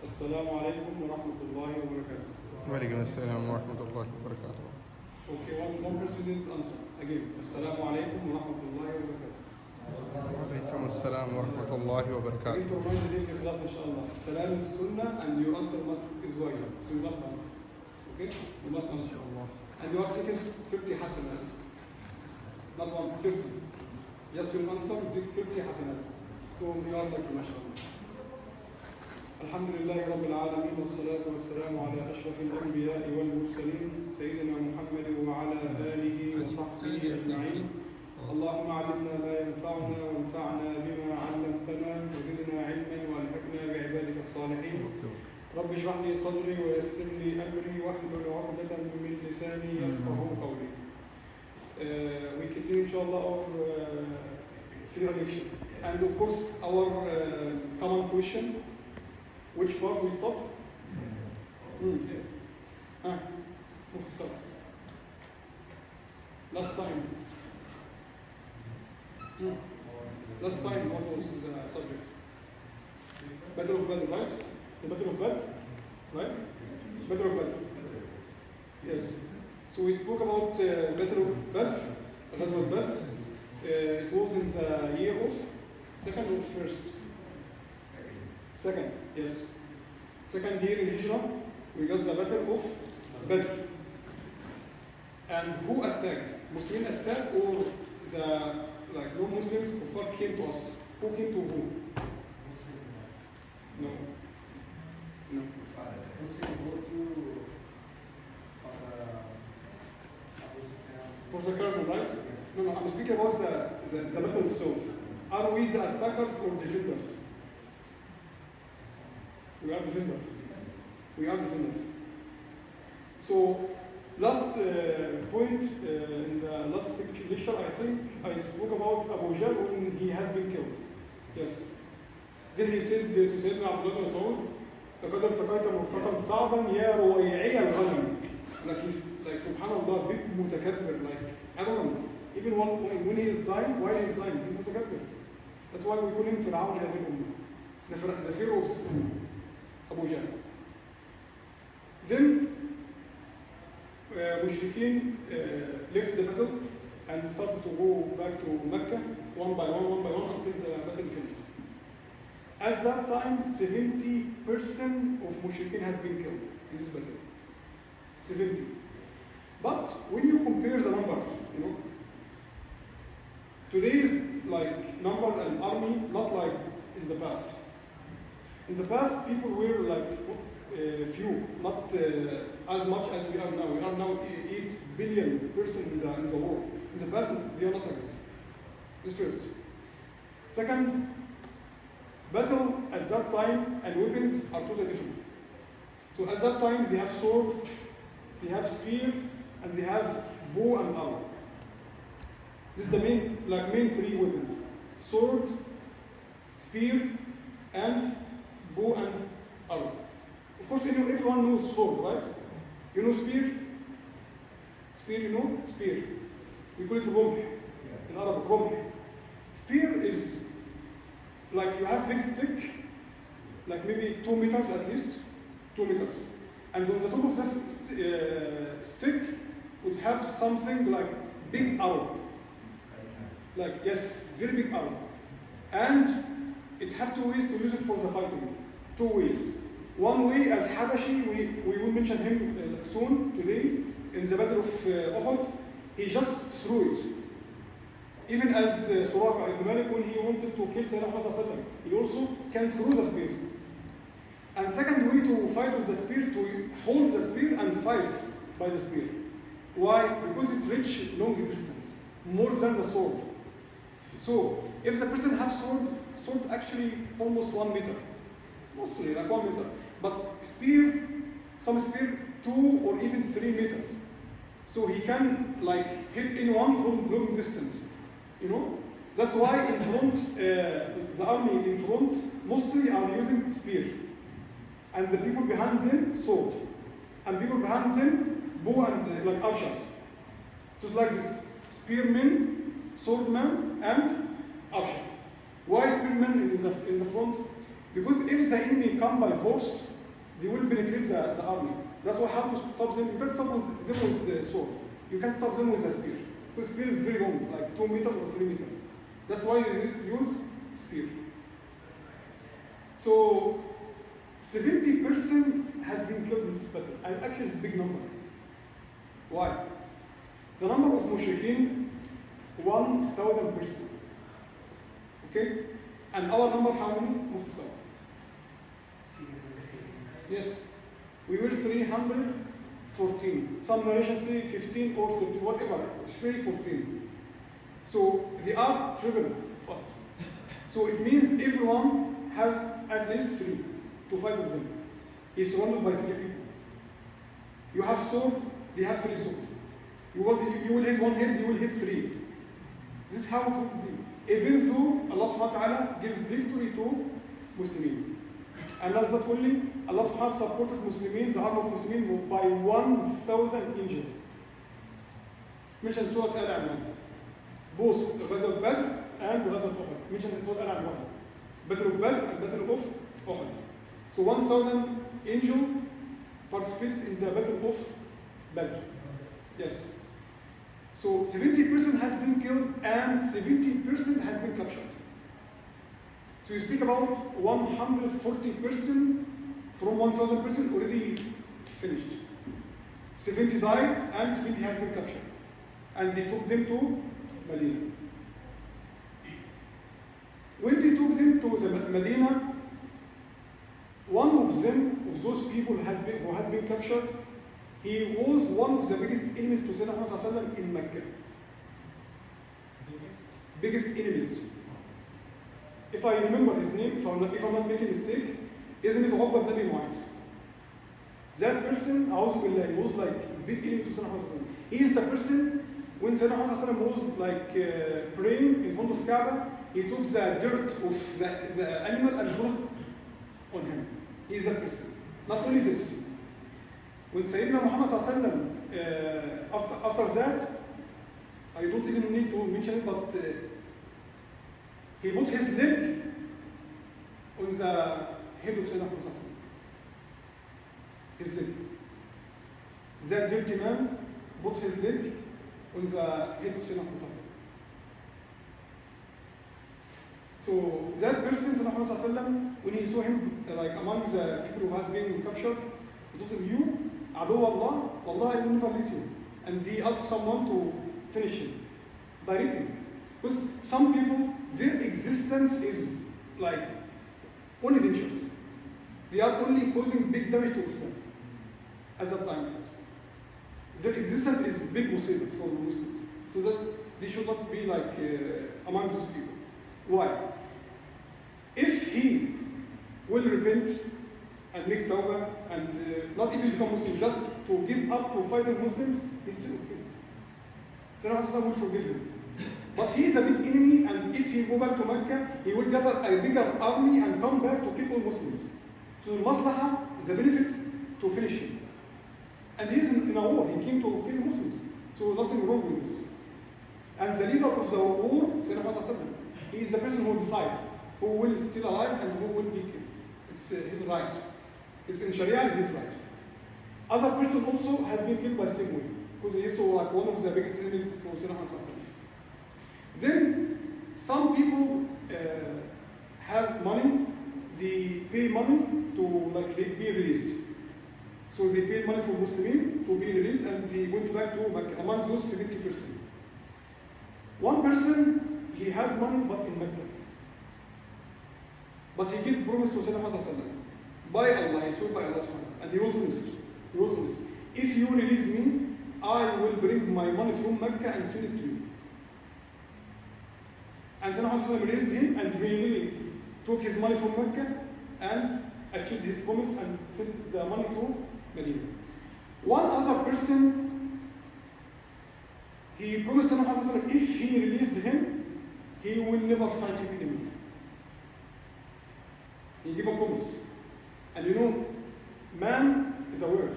Assalamu alaikum wa rahmatullahi wa barakatuh. وعليكم السلام ورحمة الله وبركاته. Okay, one person didn't answer. Again, Assalamu alaikum wa rahmatullahi wa barakatuh. وعليكم السلام ورحمة الله Again, وبركاته. to remind the day for class, inshallah. Salam is sunnah and your answer is wajib. So you must answer. Okay? You must answer. And you have taken 50 hasanat. Not 150. Yes, you answer, you take 50 hasanat. So you are lucky, mashallah. الحمد لله رب العالمين والصلاة والسلام على أشرف الأنبياء والمرسلين سيدنا محمد وعلى آله وصحبه أجمعين. اللهم علمنا ما ينفعنا وانفعنا بما علمتنا وزدنا علما والحقنا بعبادك الصالحين. رب اشرح لي صدري ويسر لي أمري واحلل عقدة من لساني يفقه قولي. We continue inshallah our Seerah lecture, and of course our common question. Which part we stop? Last time. Last time, what was the subject? Battle of Badr, right? The Battle of Badr, right? Battle of Badr. Yes. So we spoke about Battle of Badr, Battle of Badr. It was in the year of second or first? Second, yes. Second year in Hijrah, we got the Battle of Badr. And who attacked? Muslims attacked, or the non-Muslims Kuffar came to us? Who came to who? No. No. Muslims go to For the curtain, right? No, I'm speaking about the battle itself. Are we the attackers or defenders? We are defenders. We are defenders. So, last point in the last lecture, I think I spoke about Abu Jahl when he has been killed. Yes. Then he said to Sayyidina Abdullah bin Mas'ud, لقد ارتقيت مرتقا صعبا يا رويعي الغنم. Like subhanallah, big mutakabbir, like arrogant. Even when he is dying, while he is dying, he's mutakabbir. That's why we call him Fir'aun هذه الأمة. The fear of Abu Jahl. Then Mushrikeen left the battle and started to go back to Mecca one by one until the battle finished. At that time, 70% of Mushrikeen has been killed in this battle. 70. But when you compare the numbers, today's like numbers and army not like in the past. In the past, people were like few, not as much as we are now. We are now 8 billion persons in the world. In the past, they are not like this. This first. Second, battle at that time and weapons are totally different. So at that time, they have sword, they have spear, and they have bow and arrow. This is the main 3 weapons: sword, spear, and bow and arrow. Of course, everyone knows sword, right? You know spear? Spear, you know? Spear. We call it rumh in Arabic, rumh. Spear is like you have big stick, like maybe 2 meters at least, 2 meters. And on the top of this stick would have something like big arrow. Like, yes, very big arrow. And it has 2 ways to use it for the fighting. 2 ways. One way, as Habashi, we will mention him soon, today, in the Battle of Uhud, he just threw it. Even as Suraka ibn Malik, when he wanted to kill Salah, he also can throw the spear. And second way to fight with the spear, to hold the spear and fight by the spear. Why? Because it reaches long distance, more than the sword. So, if the person has sword actually almost 1 meter. Mostly like 1 meter. But spear, some spear 2 or even 3 meters. So he can like hit anyone from long distance. That's why in front, the army in front mostly are using spear. And the people behind them sword. And people behind them bow and like archers. So it's like this: spearmen, swordman, and archer. Why spearmen in the front? Because if the enemy come by horse, they will penetrate the army. That's why how to stop them. You can't stop them with sword. You can't stop them with a spear. Because spear is very long, like 2 meters or 3 meters. That's why you use spear. So 70% has been killed in this battle. And actually it's a big number. Why? The number of mushrikeen, 1,000%. Okay? And our number how many? Mufti Salah. Yes. We were 314. Some narrations say 15 or 13, whatever. Say 14. So they are triple of us. So it means everyone have at least 3 to 5 of them. He's surrounded by 3 people. You have sword, they have 3 swords. You will hit one head, you will hit 3. This is how it will be. Even though Allah subhanahu wa ta'ala gives victory to Muslimin. And that's not only, Allah subhanahu wa ta'ala supported Muslimin, the army of Muslimin, by 1,000 angels. Mentioned in Surah Al-Imran. Both Ghazal Badr and Ghazal Uhud. Mentioned in Surah Al-Imran. Battle of Badr and Battle of Uhud. So 1,000 angels participated in the Battle of Badr. Yes. So 70% has been killed and 70% has been captured. So you speak about 140% from 1,000% already finished. 70 died and 70 has been captured. And they took them to Medina. When they took them to the Medina, one of them, of those people who has been captured, he was one of the biggest enemies to Sayyidina Muhammad in Mecca. Biggest enemies. If I remember his name, if I'm not making a mistake, his name is Uqba ibn Abi Mu'ayt. That person, A'udhu Billah, he was like a big enemy to Sayyidina Muhammad. He is the person, when Sayyidina Muhammad was like praying in front of Kaaba, he took the dirt of the animal and put on him. He is that person. Not only this. When Sayyidina Muhammad after that, I don't even need to mention it, but he put his leg on the head of Sayyidina Muhammad. His leg. That dirty man put his leg on the head of Sayyidina Muhammad. So that person, Sayyidina Muhammad, when he saw him like among the people who has been captured, he told him, "You, Adu Allah, Wallah, I will never let you." And he asked someone to finish him directly. Because some people, their existence is like only dangerous. They are only causing big damage to Islam at that time. Their existence is big musibah for the Muslims. So that they should not be like among those people. Why? If he will repent and make tawbah and not even become Muslim, just to give up to fighting Muslims, he's still okay. Sayyidina Hassan will forgive him. But he is a big enemy, and if he go back to Mecca, he will gather a bigger army and come back to kill all Muslims. So the maslaha is a benefit to finish him. And he is in a war, he came to kill Muslims. So nothing wrong with this. And the leader of the war, Sayyidina Hassan, he is the person who will decide who will still alive and who will be killed. It's his right. It's in Sharia, it's his right. Other person also has been killed by the same way, because he is also like one of the biggest enemies for Sayyidina Muhammad. Then some people have money, they pay money to like be released. So they paid money for Muslims to be released, and they went back to Mecca. Among those 70%, one person, he has money but in Mecca. But he gave promise to Sayyidina Muhammad by Allah, he swore by Allah subhanahu, and he was honest. He was honest. If you release me, I will bring my money from Mecca and send it to you. And Sayyidina Muhammad released him, and he really took his money from Mecca and achieved his promise and sent the money to Medina. One other person, he promised Sayyidina Muhammad if he released him, he will never fight him anymore. He gave a promise. And you know, man is a word.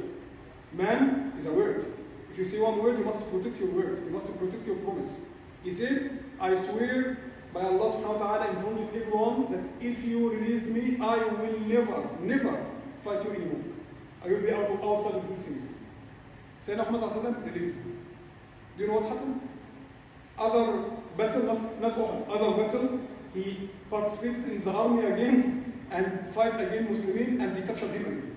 Man is a word. If you say one word, you must protect your word. You must protect your promise. He said, I swear by Allah subhanahu wa ta'ala in front of everyone that if you release me, I will never, never fight you anymore. I will be outside of these things. Sayyidina Muhammad released him. Do you know what happened? Other battle, not Uhud, other battle, he participated in the army again and fight again Muslimin, and they captured him again.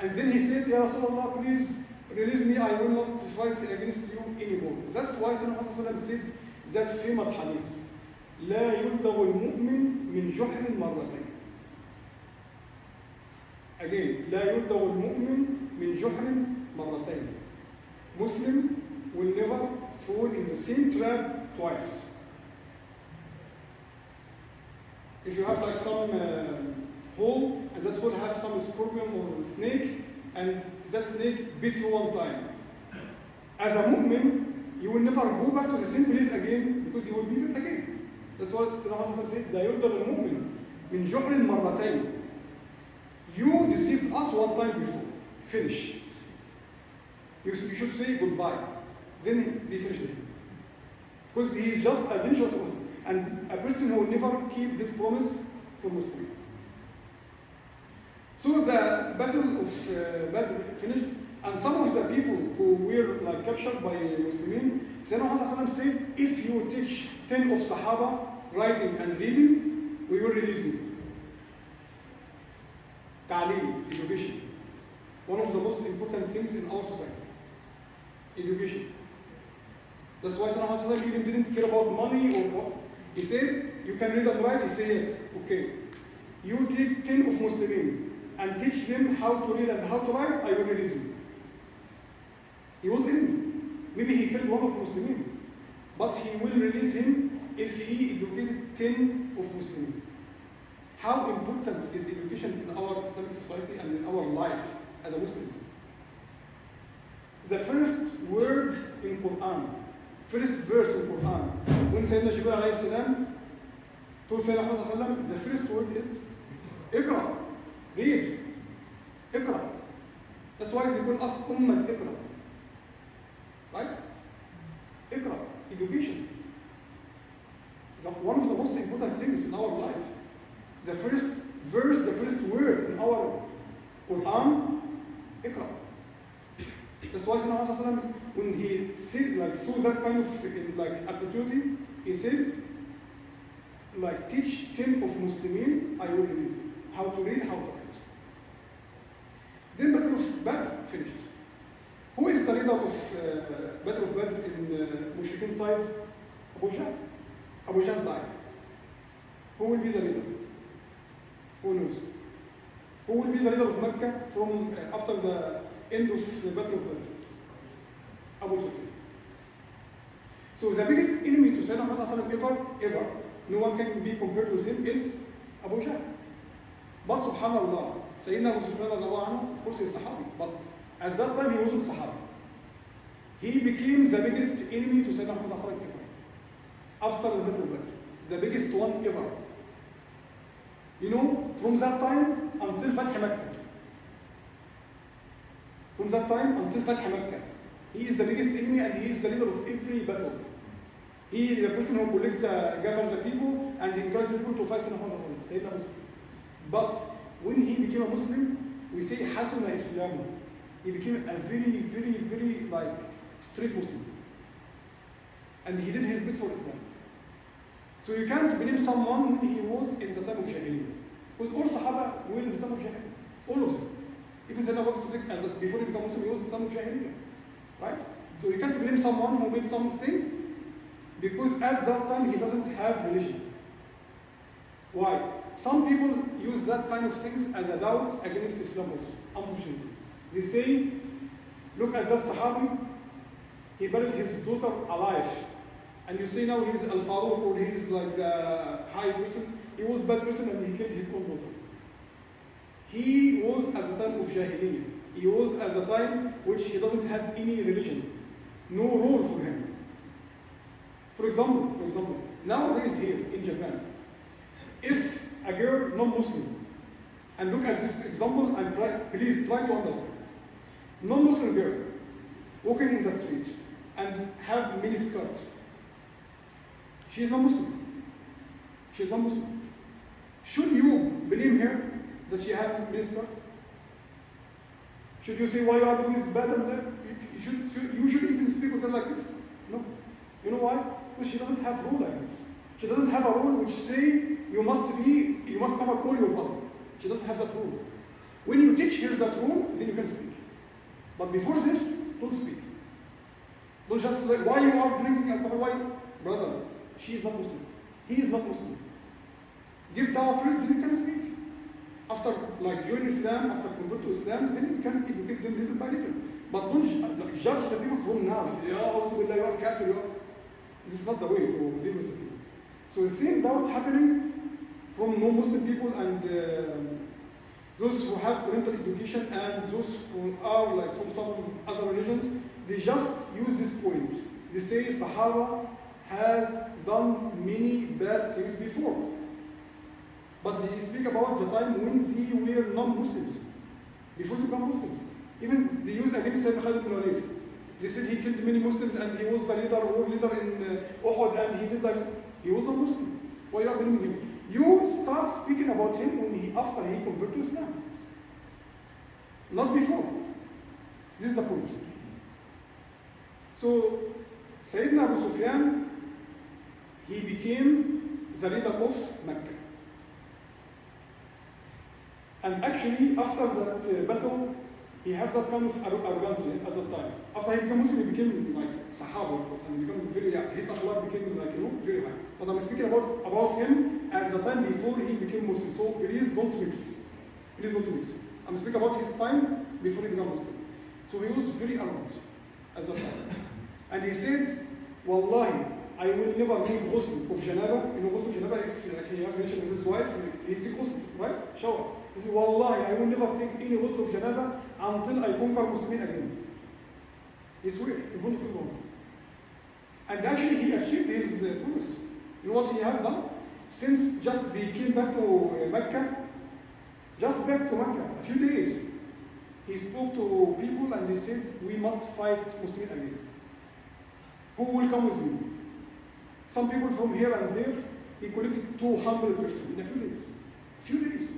And then he said, Ya Rasulullah, please release me, I will not fight against you anymore. That's why Sayyidina Muhammad said that famous hadith, لا يلدغ المؤمن من جحر مرتين. Again, لا يلدغ المؤمن من جحر مرتين. Muslim will never fall in the same trap twice. If you have like some hole, and that hole have some scorpion or snake, and that snake bit you one time. As a mu'min, you will never go back to the same place again because you will be bit again. That's what Sayyidina said, لا يلدغ المؤمن من جحر مرتين. You deceived us one time before. Finish. You should say goodbye. Then they finish it. Because he is just a dangerous one. And a person who will never keep his promise for Muslim. So the battle of Badr finished, and some of the people who were like captured by Muslimin, Sayyidina Muhammad said, if you teach 10 of Sahaba writing and reading, we will release you. Ta'lim, education. One of the most important things in our society. Education. That's why Sayyidina Muhammad even didn't care about money or what. He said, you can read and write. He said, yes, okay. You take 10 of Muslimin and teach them how to read and how to write, I will release you. He was enemy. Maybe he killed one of Muslimin. But he will release him if he educated 10 of Muslimin. How important is education in our Islamic society and in our life as a Muslims? The first word in Quran, first verse in Quran, when Sayyidina Jibreel alayhi salam told Sayyidina Muhammad, the first word is Iqra, read, Iqra. That's why they call us Ummat Iqra. Right? Iqra, education. One of the most important things in our life. The first verse, the first word in our Quran, Iqra. That's why Sayyidina Muhammad, when he said, like, saw that kind of like opportunity, he said, like, teach 10 of Muslimin, I will release you. How to read, how to write. Then Battle of Badr finished. Who is the leader of Battle of Badr in Mushrikeen side? Abu Jahl. Abu Jahl died. Who will be the leader? Who knows? Who will be the leader of Mecca from after the end of the Battle of Badr? Abu Sufyan. So the biggest enemy to Sayyidina Muhammad ever, no one can be compared with him, is Abu Jahl. But subhanallah, Sayyidina Abu Sufyan, of course, is Sahabi, but at that time he wasn't Sahabi. He became the biggest enemy to Sayyidina Muhammad ever. After the Battle of Badr, the biggest one ever. You know, from that time until Fath Makkah. From that time until Fath Makkah, he is the biggest enemy and he is the leader of every battle. He is the person who collects, gathers the people and encourages people to fight Sayyidina Muhammad. But when he became a Muslim, we say Hasuna Islam. He became a very, very, very like straight Muslim. And he did his bit for Islam. So you can't blame someone when he was in the time of Jahiliyyah. Because all Sahaba were in the time of Jahiliyyah. All of them. Even Sayyidina Abu Bakr, before he became Muslim, he was in the time of Jahiliyyah. Right? So you can't blame someone who made something because at that time he doesn't have religion. Why? Some people use that kind of things as a doubt against Islam also, unfortunately. They say, look at that Sahabi, he buried his daughter alive. And you say now he's Al-Faruq or he's like the high person. He was a bad person and he killed his own daughter. He was at the time of Jahiliyyah. He was at the time which he doesn't have any religion. No role for him. For example, nowadays here in Japan, if a girl non-Muslim, and look at this example and please try to understand. Non-Muslim girl walking in the street and have mini skirt. She is not Muslim. She is not Muslim. Should you blame her that she has mini skirt? Should you say why you are doing this bad and that? You should even speak with her like this? No. You know why? Because she doesn't have rule like this. She doesn't have a rule which say you must come and call your mother. She doesn't have that rule. When you teach her that rule, then you can speak. But before this, don't speak. Don't just like, why you are drinking alcohol, why? Brother, she is not Muslim. He is not Muslim. Give dawah first, then you can speak. After like join Islam, after convert to Islam, then you can educate them little by little. But don't judge the people from now. You are kafir. This is not the way to deal with the people. So the same doubt happening from non-Muslim people and those who have parental education and those who are like from some other religions, they just use this point. They say Sahaba had done many bad things before. But they speak about the time when they were non-Muslims, before they become Muslims. Even they use against Sayyidina Khalid bin Walid. They said he killed many Muslims and he was the war leader in Uhud and he did like he was not Muslim. Why are you blaming him? You start speaking about him after he converted to Islam, not before. This is the point. So Sayyidina Abu Sufyan, he became the leader of Mecca. And actually, after that battle, he has that kind of arrogance at that time. After he became Muslim, he became like Sahaba, of course, and he became his akhlaq became like, very high. But I'm speaking about him at the time before he became Muslim. So please don't mix. Please don't mix. I'm speaking about his time before he became Muslim. So he was very arrogant at that time. And he said, Wallahi, I will never make ghusl of janaba. You know ghusl of janaba, if like, he has mentioned with his wife, he take ghusl, right? Shower. He said, Wallahi, I will never take any ghusl of janaba until I conquer Muslimin again. He swore in front of everyone. And actually he achieved his promise. You know what he had done? Since just they came back to Mecca, just back to Mecca, a few days, he spoke to people and they said, we must fight Muslimin again. Who will come with me? Some people from here and there, he collected 200% in a few days. A few days.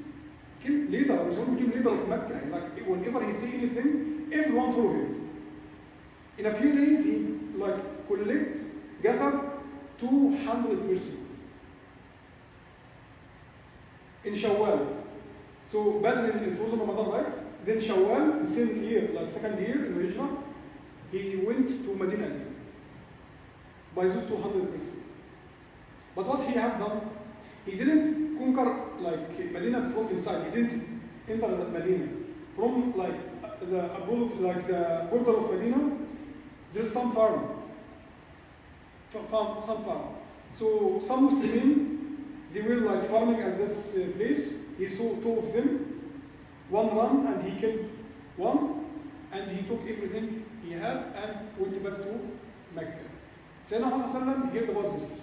Became leader, became leader of Mecca. Like whenever he say anything, everyone follow him. In a few days, he gathered 200% in Shawwal. So Badr, it was Ramadan, right? Then Shawwal, the same year, like second year in Hijrah, he went to Medina again by those 200%. But what he have done, he didn't conquer like Medina from inside. He didn't enter the Medina from like the border of Medina. There's some farm, some farm. So some Muslims, they were like farming at this place. He saw two of them. One ran and he killed one, and he took everything he had and went back to Mecca. Sayyidina Muhammad heard about this.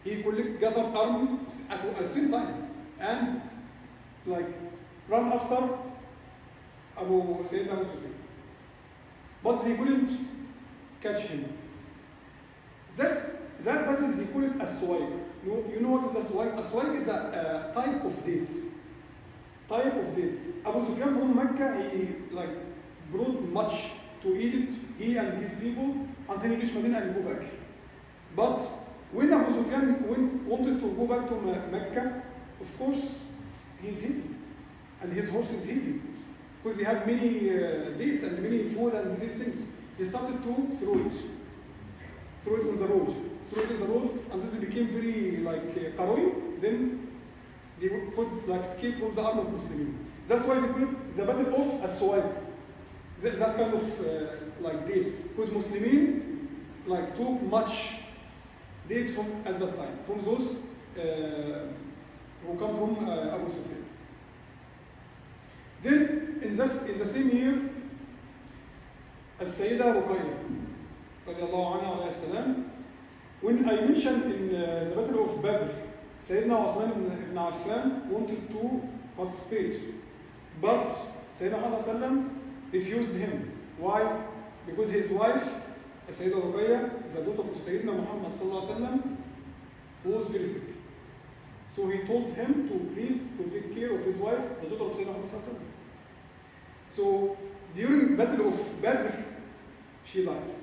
He gathered army at the same time and like ran after Sayyidina Abu Sufyan. But they couldn't catch him. That battle, they call it as-suwaik. You know what is as-suwaik? As-suwaik is a type of date. Abu Sufyan from Mecca, he like brought much to Egypt, he and his people, until he reached Medina and go back. But when Abu Sufyan wanted to go back to Mecca, of course, he's heavy. And his horse is heavy. Because they have many dates and many food and these things. He started to throw it on the road, until they became very like karoi. Then they could like escape from the army of Muslims. That's why they call it the Battle of as-Suwaik. That kind of like dates. Because Muslims like took much dates from at that time, from those who come from Abu Sufyan. Then in the same year, As-Sayyidah Ruqayya, radiallahu anha alayhi salam, when I mentioned in the Battle of Badr, Sayyidina Osman ibn Affan wanted to participate, but Sayyidina Muhammad refused him. Why? Because his wife, Sayyidah Ruqayya, the daughter of Sayyidina Muhammad was very sick. So he told him to please to take care of his wife, the daughter of Sayyidina Muhammad. So during Battle of Badr, she died.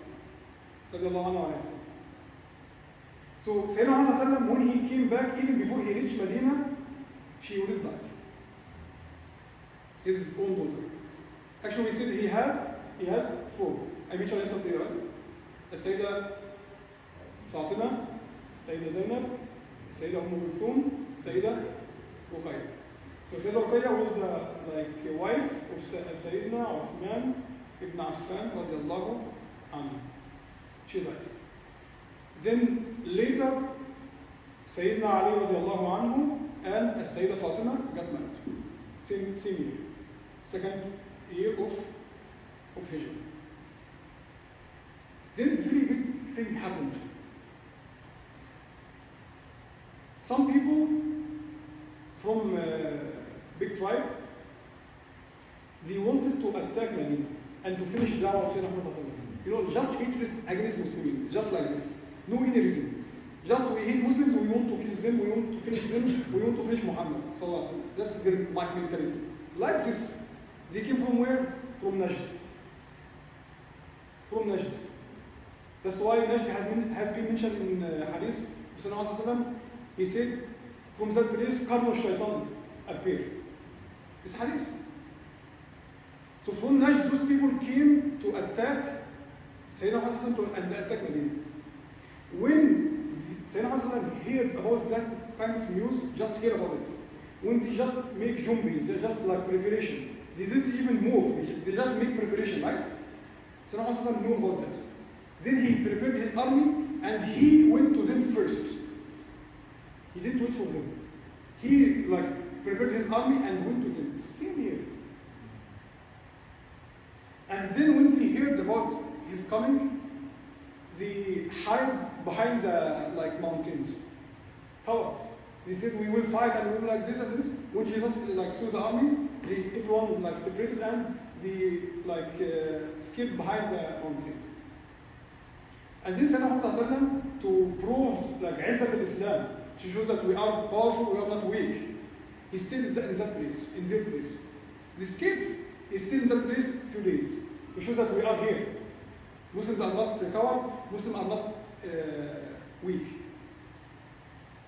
رضي الله عنها وعليه السلام. So Sayyidina Muhammad when he came back, even before he reached Medina, she already died. His own daughter. Actually, we said he has 4. I mentioned yesterday, right? السيدة فاطمة, السيدة زينب, السيدة أم كلثوم, السيدة رقية. So Sayyidah Ruqayya was like a wife of Sayyidina Uthman ibn Affan radiallahu anhu. She died. Then later, Sayyidina Ali radiallahu anhu and Sayyidah Fatima got married. Same year. Second year of Hijrah. Then very big thing happened. Some people from big tribe, they wanted to attack Medina and to finish the da'wah of Sayyidina Muhammad. You know, just hatred against Muslims, just like this. No any reason. Just we hate Muslims, we want to kill them, we want to finish them, we want to finish Muhammad. That's their mentality. Like this. They came from where? From Najd. From Najd. That's why Najd has been mentioned in Hadith. He said, from that place, Qarnu Shaitan appeared. It's Hadith. So from Najd, those people came to attack Sayyidina Muhammad and attack Medina. When Sayyidina Muhammad heard about that kind of news, just hear about it. When they just make jumbi, they just like preparation. They didn't even move, they just make preparation, right? Sayyidina Muhammad knew about that. Then he prepared his army and he went to them first. He didn't wait for them. He like prepared his army and went to them. Same here. And then when they heard about his coming, they hide behind the like mountains. Cowards. They said we will fight and we will like this and this. When Jesus like saw the army, everyone like separated and they like escaped behind the mountains. And then Sayyidina Muhammad to prove like Izzat al-Islam, to show that we are powerful, we are not weak. He stayed in that place, in their place. They escaped. He stayed in that place a few days to show that we are here. Muslims are not coward, Muslims are not weak.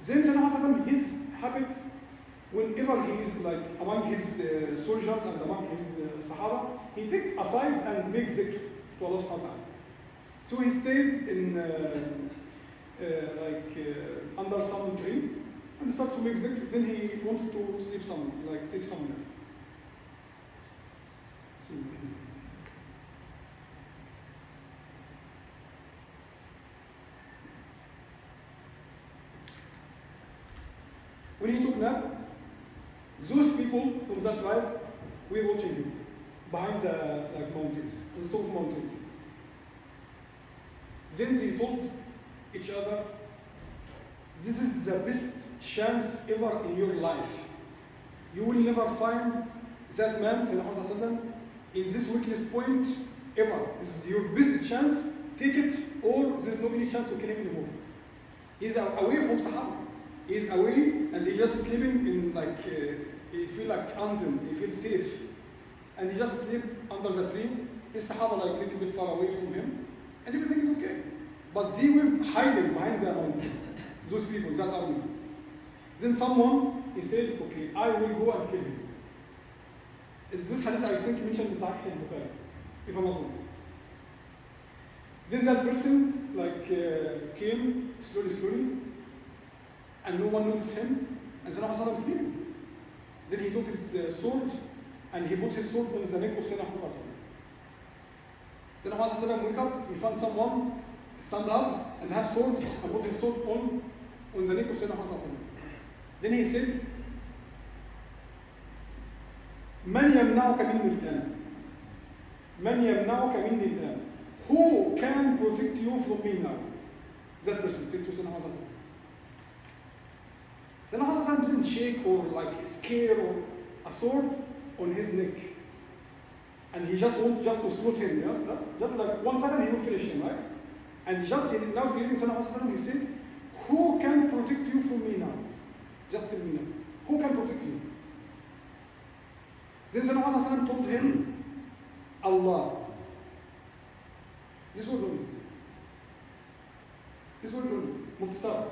Then Sayyidina Muhammad, his habit, whenever he is like among his soldiers and among his Sahaba, he take aside and make zikr to Allah subhanahu wa ta'ala. So he stayed in under some tree and started to make zikr. Then he wanted to sleep some, like take some nap. When he took nap, those people from that tribe were watching him behind the like mountains, on top of mountains. Then they told each other, this is the best chance ever in your life. You will never find that man, in this weakness point ever. This is your best chance, take it, or there's no any chance to kill him anymore. He's away from Sahaba. He's away and he's just sleeping in like, he feel like anzim, he feels safe. And he just sleep under the tree. His Sahaba like a little bit far away from him. And everything is okay. But they were hiding behind the mountain. Those people, that army. Then someone, he said, okay, I will go and kill him. It's this hadith I think mentioned in Sahih al-Bukhari, if I'm not wrong. Then that person like came slowly, and no one noticed him, and Sayyidina Muhammad was sleeping. Then he took his sword, and he put his sword on the neck of Sayyidina Muhammad. Then Muhammad wake up, he found someone stand up and have sword and put his sword on the neck of Sayyidina Muhammad. Then he said, من يمنعك مني الآن؟ من يمنعك مني الآن? Who can protect you from me now? That person said to Sayyidina Muhammad. Sayyidina Muhammad didn't shake or like scare or a sword on his neck. And he just wanted to slaughter him, yeah? Just like 1 second he would finish him, right? And now he's reading Sayyidina Muhammad, he said, who can protect you from me now? Just tell me now. Who can protect you? Then Sayyidina Muhammad told him, Allah. This word only. This word only. Muftisar.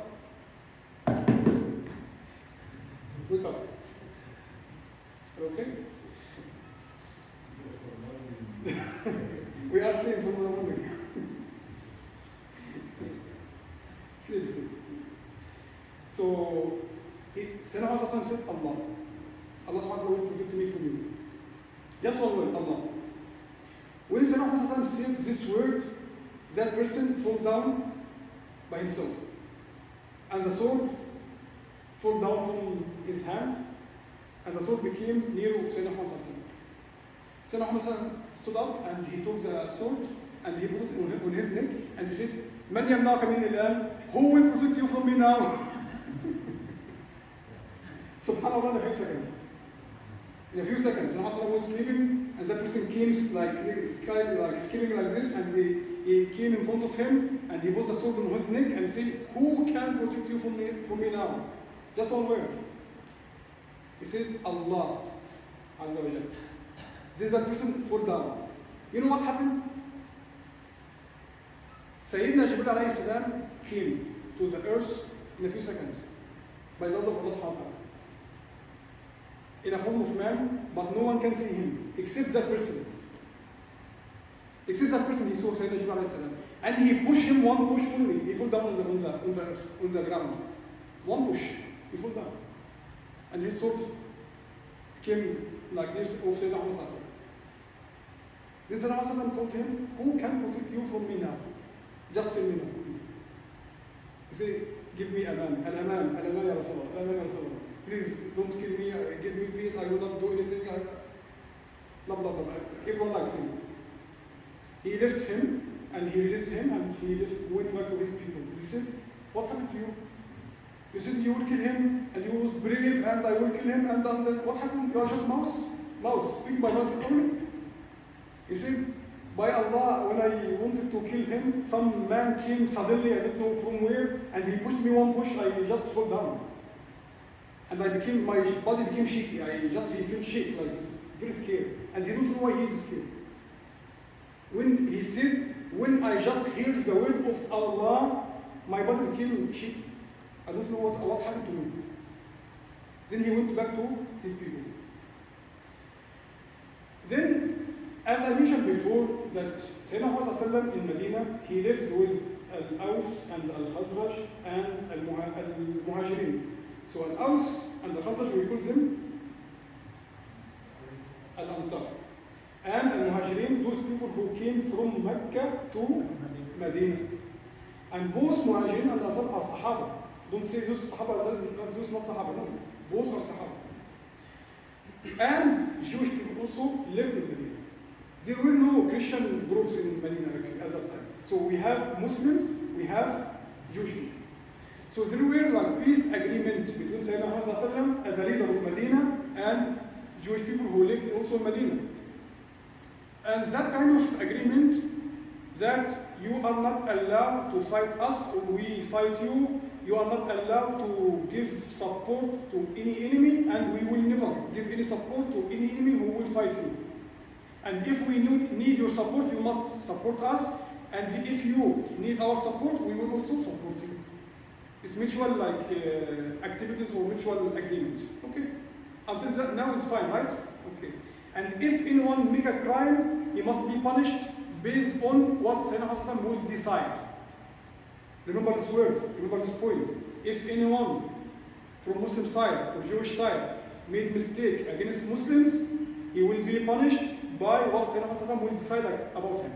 Wake up. Okay? We are safe from the morning. Sleep. So, Sayyidina Muhammad said, Allah. Allah subhanahu wa ta'ala will protect me from you. Just one word, Allah. When Sayyidina Muhammad said this word, that person fall down by himself. And the sword fall down from his hand, and the sword became near of Sayyidina Muhammad. Sayyidina Muhammad stood up and he took the sword and he put it on his neck and he said, Man yamna'aka minni al-an? Who will protect you from me now? Subhanallah, in a few seconds. In a few seconds, the Prophet was sleeping, and that person came like skipping like this, and he came in front of him, and he put the sword on his neck, and said, "Who can protect you from me now?" Just one word. He said, "Allah Azza wa Jalla." Then that person fell down. You know what happened? Sayyidina Jibreel alayhi salam came to the earth in a few seconds by the order of Allah subhanahu wa ta'ala, in a form of man, but no one can see him except that person. Except that person, he saw Sayyidina Jibreel alayhi salam. And he pushed him one push only. He fell down on the earth, on the ground. One push, he fell down. And his sword came like this of Sayyidina Muhammad. Then Sayyidina Muhammad told him, "Who can protect you from me now? Just tell me now." He said, "Give me aman, al-aman, al-aman ya Rasulullah, al-aman ya Rasulullah. Please don't kill me, give me peace, I will not do anything." Blah, blah, blah. Everyone likes him. He left him, and he released him, and he went back to his people. He said, "What happened to you? You said you will kill him, and you was brave, and I will kill him, and then what happened? You are just mouse. Mouse, speaking by mouse only." He said, "By Allah, when I wanted to kill him, some man came suddenly, I don't know from where, and he pushed me one push, I just fell down. And my body became shaky, he felt shake like this, very scared. And he don't know why he is scared. When he said, when I just heard the word of Allah, my body became shaky. I don't know what happened to me." Then he went back to his people. Then, as I mentioned before, that Sayyidina Muhammad in Medina, he lived with Al-Aws and Al-Khazraj and Al-Muhajirin. So Al-Aws and Al-Khazraj, we call them Al-Ansar. And Al-Muhajirin, those people who came from Mecca to Medina. And both Muhajirin and Ansar are Sahaba. Don't say those Sahaba, those not Sahaba, no. Both are Sahaba. And Jewish people also lived in Medina. There were no Christian groups in Medina at that time. So we have Muslims, we have Jewish people. So there were like peace agreement between Sayyidina Muhammad as a leader of Medina and Jewish people who lived also in Medina. And that kind of agreement that you are not allowed to fight us or we fight you, you are not allowed to give support to any enemy, and we will never give any support to any enemy who will fight you. And if we need your support, you must support us. And if you need our support, we will also support you. It's mutual activities or mutual agreement. Okay? Until that, now it's fine, right? Okay. And if anyone make a crime, he must be punished based on what Sayyidina Muhammad will decide. Remember this word, remember this point. If anyone from Muslim side or Jewish side made mistake against Muslims, he will be punished by what Sayyidina Muhammad will decide about him.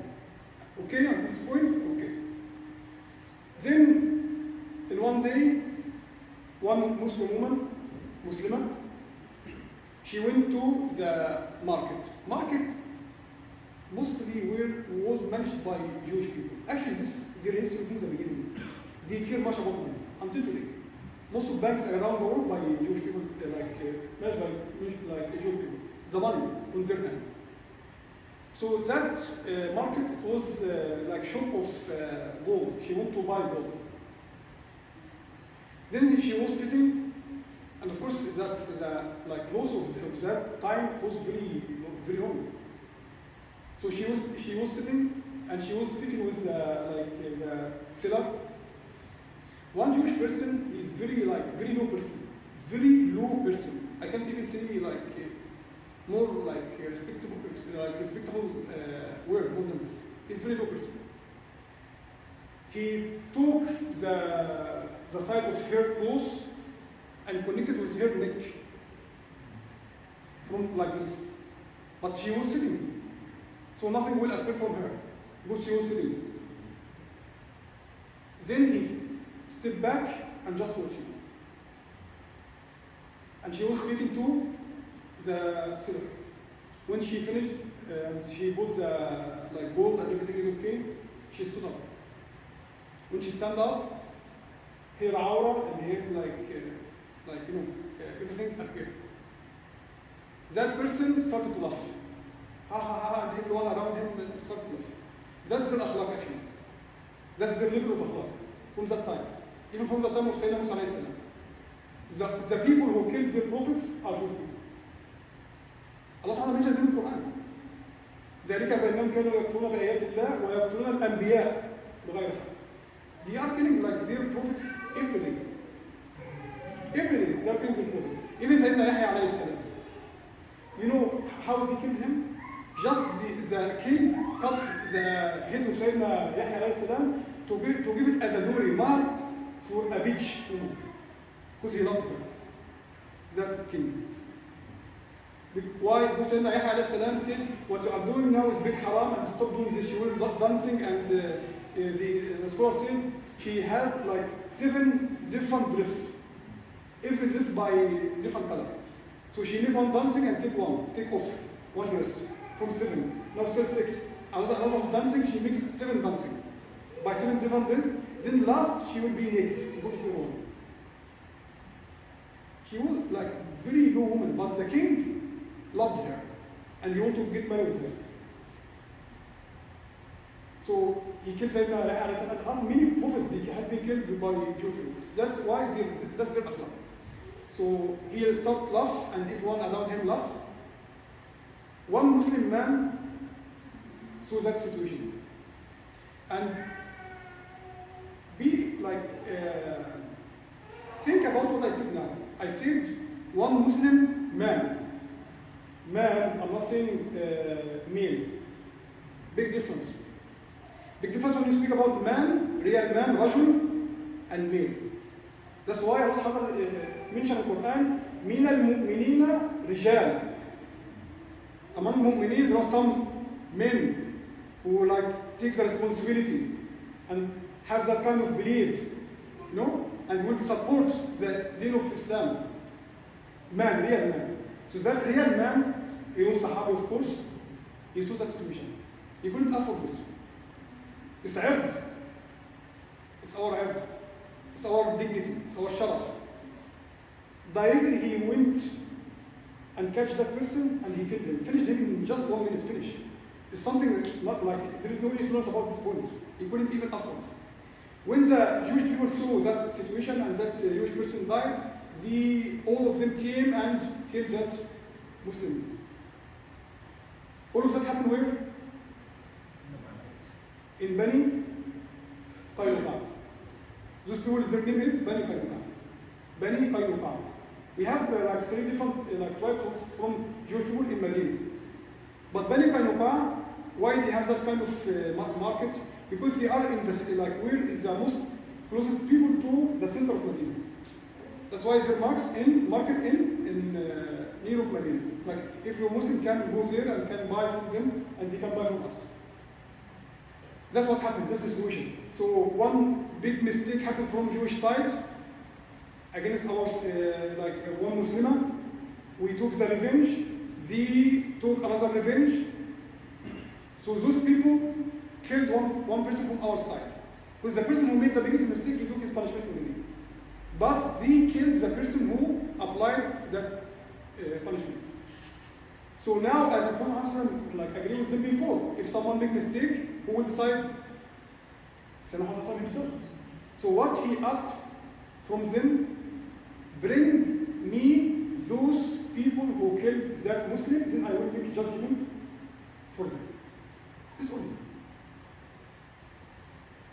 Okay, at this point? Okay. Then, in one day, one Muslim woman, Muslimah, she went to the market. Market mostly was managed by Jewish people. Actually, this is their history from the beginning. They care much about money until today. Most of banks around the world by Jewish people, managed by Jewish people. The money on their hand. So that market was like shop of gold. She wanted to buy gold. Then she was sitting, and of course the clothes of that time was very, very long. So she was sitting and she was speaking with the Selah. One Jewish person is very low person. I can't even say more respectable word more than this. He's very low person. He took the side of her clothes and connected with her neck from like this. But she was sitting, so nothing will appear from her because she was sitting. Then he stepped back and just watching. And she was speaking to the seller. When she finished, she put the gold and everything is okay, she stood up. When she stand up, her aura and her everything appeared. That person started to laugh. Ha ha ha, and everyone around him started to laugh. That's their akhlaq actually. That's their level of akhlaq from that time. Even from the time of Sayyidina Musa alayhi salam. The people who killed their prophets are Jewish people. Allah subhanahu wa ta'ala mentions in the Quran. ذلك بأنهم كانوا يكفرون بآيات الله ويقتلون الأنبياء بغير حق. They are killing their prophets every day. Every day they are killing their prophets. Even Sayyidina Yahya alayhi salam. You know how they killed him? Just the king cut the head of Sayyidina Yahya alayhi salam to give it as a dowry, mahar, for a bitch, because he loved her. That king. Why? Because Sayyidina Yahya alayhi salam said, what you are doing now is big haram and stop doing this. You will not dancing, and the scholar said she had 7 different dresses. Every dress by different color. So she made one dancing and take off one dress from 7. Now still 6. Another dancing, she makes 7 dancing by 7 different dresses. Then last she will be naked. She was very low woman, but the king loved her and he wanted to get married with her. So he killed Sayyidina Yahya and many prophets have been killed by Jewish people. That's why that's their akhlaq. So he started to laugh and everyone around him laughed. One Muslim man saw that situation and think about what I said now. I said one Muslim man. I'm not saying male. Big difference. Big difference when you speak about man, real man, rajul, and male. That's why Allah subhanahu wa ta'ala mentioned in the Quran, مِنَ الْمُؤْمِنِينَ رِجَالٍ. Among mu'mineen, there are some men who take the responsibility and have that kind of belief, and will support the deen of Islam. Man, real man. So that real man, he was Sahabi of course, he saw that situation. He couldn't afford this. It's abd. It's our abd. It's our dignity. It's our sharaf. Directly he went and catch that person and he killed him. Finished him in just 1 minute, finish. It's something not there is no influence about this point. He couldn't even afford. When the Jewish people saw that situation and that Jewish person died, all of them came and killed that Muslim. All of that happened where? In Banu Qaynuqa. Those people, their name is Banu Qaynuqa. Banu Qaynuqa. We have 3 different tribes from Jewish people in Medina. But Banu Qaynuqa, why they have that kind of market? Because they are in the city, where is the most closest people to the center of Medina. That's why their market in near of Medina. If you're Muslim, can go there and can buy from them, and they can buy from us. That's what happened. That's the situation. So one big mistake happened from Jewish side against our one Muslimah. We took the revenge. They took another revenge. So those people killed one person from our side. Because the person who made the biggest mistake, he took his punishment already. But they killed the person who applied that punishment. So now, as a Prophet agreed with them before, if someone make mistake, who will decide? Sayyidina himself. So what he asked from them, bring me those people who killed that Muslim, then I will make judgment for them. This only.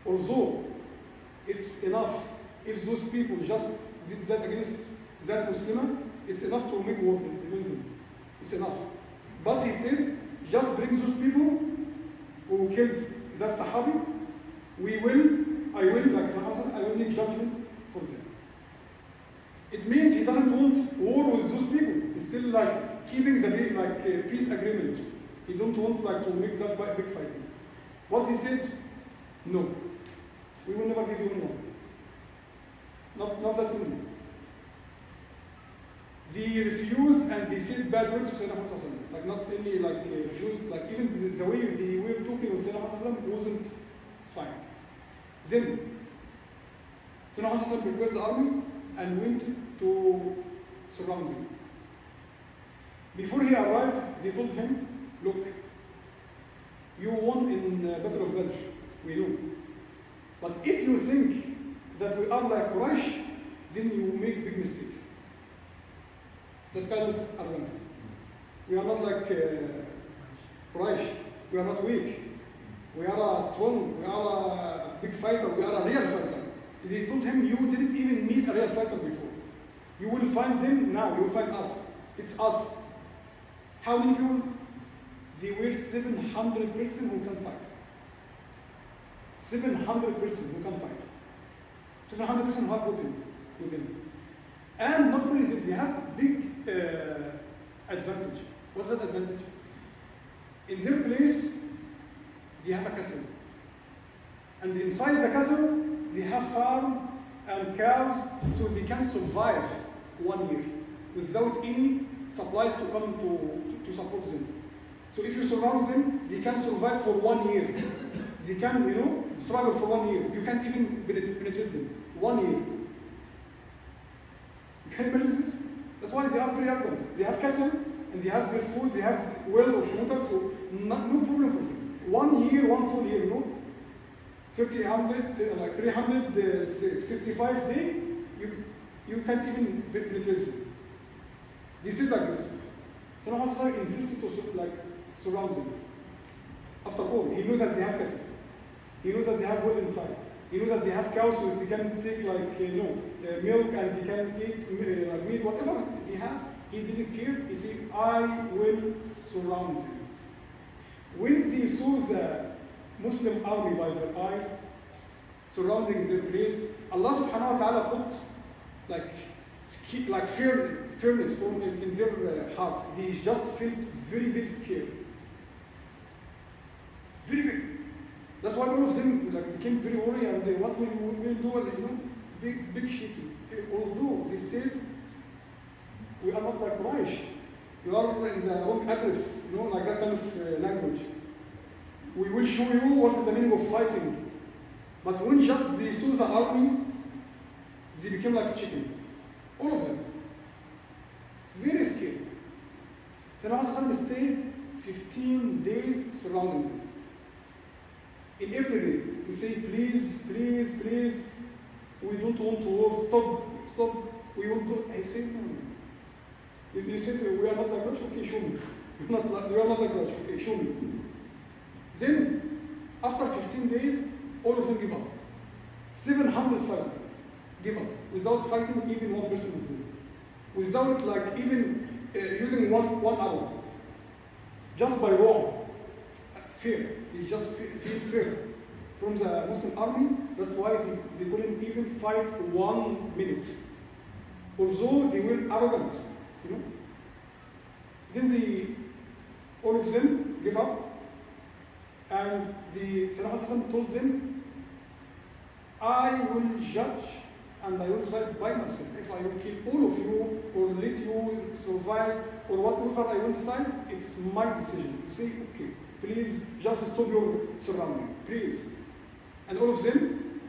Although it's enough if those people just did that against that Muslim, it's enough to make war between them. It's enough. But he said, just bring those people who killed that Sahabi, I will, like Sahabi, I will make judgment for them. It means he doesn't want war with those people. He's still like keeping the peace agreement. He don't want like to make that big fighting. What he said, no, we will never give you anyone. Not that only. They refused and they said bad words to Sayyidina Muhammad, like not only like refused, like even the way they were talking with Sayyidina Muhammad wasn't fine. Then Sayyidina Muhammad prepared the army and went to surround him. Before he arrived, they told him, look, you won in Battle of Badr, we know. But if you think that we are like Quraysh, then you will make big mistake. That kind of arrogance. We are not like Quraysh. We are not weak. We are strong. We are a big fighter. We are a real fighter. They told him, you didn't even meet a real fighter before. You will find them now. You will find us. It's us. How many people? They were 700 person who can fight. 700 person who can fight. 700 person who have weapon with them. And not only this, they have big advantage. What's that advantage? In their place, they have a castle. And inside the castle, they have farm and cows, so they can survive 1 year without any supplies to come to support them. So if you surround them, they can survive for 1 year. They can, struggle for 1 year. You can't even penetrate them. 1 year. You can imagine this? That's why they are very arrogant. They have castle, and they have their food, they have well of water, so no problem for them. 1 year, 1 full year, 365 days, you can't even penetrate them. They said like this. So now Hassan insisted to surround them. After all, he knows that they have castle. He knows that they have well inside. He knows that they have cows, so they can take milk and they can eat meat, whatever they have. He didn't care. He said, I will surround them. When they saw the Muslim army by their eye, surrounding their place, Allah subhanahu wa ta'ala put fearness in their heart. They just felt very big scare. Very big. That's why all of them became very worried and what will we do? Big shaking. Although they said, we are not like Quraysh. You are in the wrong address, like that kind of language. We will show you what is the meaning of fighting. But when just they saw the army, they became like a chicken. All of them. Very scared. So now Hassan stayed 15 days surrounding them. In every day, he say, please, please, please, we don't want to war. Stop. We want to. I say, no. You said we are not like Quraysh. Okay, show me. You are not like Quraysh. Okay, show me. Then, after 15 days, all of them give up. 700 fighters give up without fighting even one person with them, without even using one arrow, just by raw fear. They just feel fear from the Muslim army. That's why they couldn't even fight 1 minute. Although they were arrogant, Then all of them gave up, and the Sayyidina told them, I will judge and I will decide by myself if I will kill all of you or let you survive or whatever I will decide. It's my decision. Say, okay, please just stop your surrounding, please. And all of them,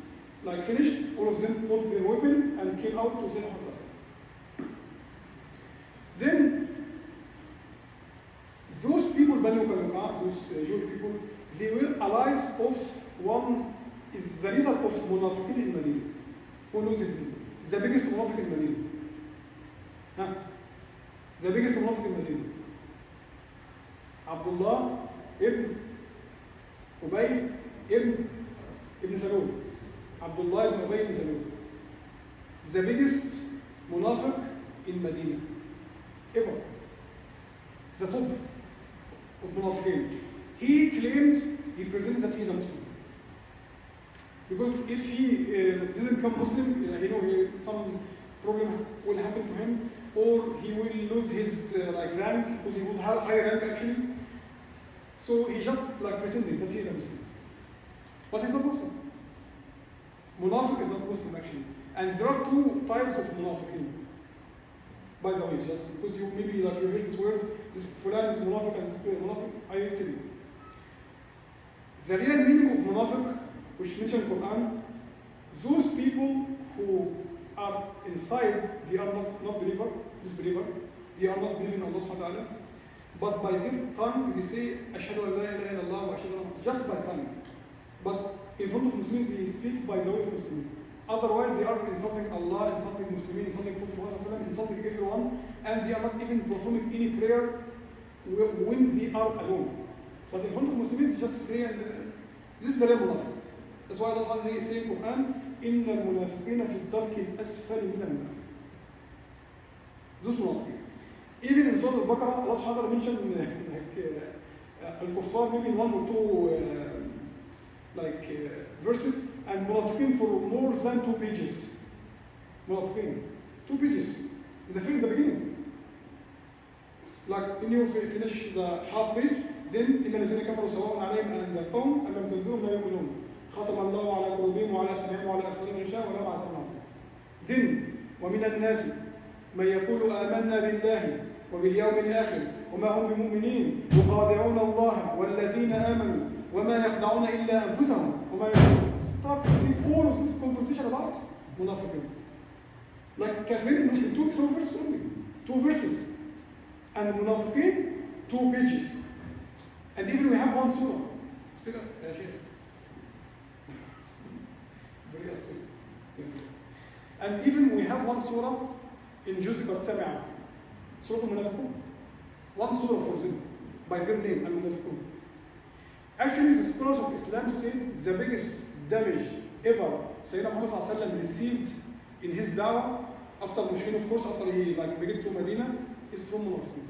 finished, all of them put their weapon and came out to Sayyidina Hassan. Then, those people, Banu Qaynuqa, those Jewish people, they were allies of is the leader of Munafiqin in Medina. Who knows his name? The biggest Munafiq in Medina. The biggest Munafiq in Medina. Abdullah ibn Ubay ibn Salul. Abdullah ibn Ubay ibn Salul. The biggest munafiq in Medina. Ever. The top of munafiqin. He claimed, he pretends that he is a Muslim. Because if he didn't become Muslim, some problem will happen to him, or he will lose his rank, because he was high rank actually. So he just pretending that he is a Muslim. But he's not Muslim. Munafiq is not Muslim actually. And there are two types of munafiqin. By the way, just because you maybe you hear this word, this fulan is munafiq and this munafiq, I will tell you. The real meaning of munafiq, which mentioned in the Quran, those people who are inside, they are not disbeliever, they are not believing in Allah subhanahu wa ta'ala, but by their tongue they say, Ashhadu an la ilaha illallah wa ashhadu anna, just by tongue. But in front of Muslims they speak by the way of Muslims. Otherwise they are insulting Allah, insulting Muslims, insulting Prophet Muhammad, insulting everyone, and they are not even performing any prayer when they are alone. But in front of Muslims they just pray, and this is the real munafiq. That's why Allah subhanahu wa ta'ala is saying in the Quran, إِنَّ الْمُنَافِقِينَ فِي الدَّرْكِ الْأَسْفَلِ مِنَ النَّارِ. Those munafiqin. Even in Surah Al-Baqarah, Allah subhanahu wa ta'ala mentioned Al-Kuffar maybe in one or two verses, and munafiqin for more than 2 pages. Munafiqin, 2 pages. In the beginning. Like when you finish the half page, then إِنَّ الَّذِينَ كَفَرُوا سَوَاءٌ عَلَيْهِمْ أَأَنذَرْتَهُمْ أَمْ لَمْ تُنذِرْهُمْ لَا يُؤْمِنُونَ ختم الله على قلوبهم وعلى سمعهم وعلى أبصارهم غشاوة ولهم عذاب عظيم. Then ومن الناس من يقول آمنا بالله وباليوم الآخر وما هم بمؤمنين يخادعون الله والذين آمنوا وما يخدعون إلا أنفسهم وما يشعرون. Start reading all of this conversation about munafiqin. Like kafirin in two verses only, 2 verses, and munafiqin 2 pages, and even we have 1 surah. Speak up, Sheikh. And even we have 1 surah in Juz' al-Sab'ah, Surah al-Munafiqun. 1 surah for them, by their name, al-Munafiqun. Actually, the scholars of Islam said the biggest damage ever Sayyidina Muhammad received in his da'wah, after Mushrikeen, of course, after he began to Medina, is from Munafiqun.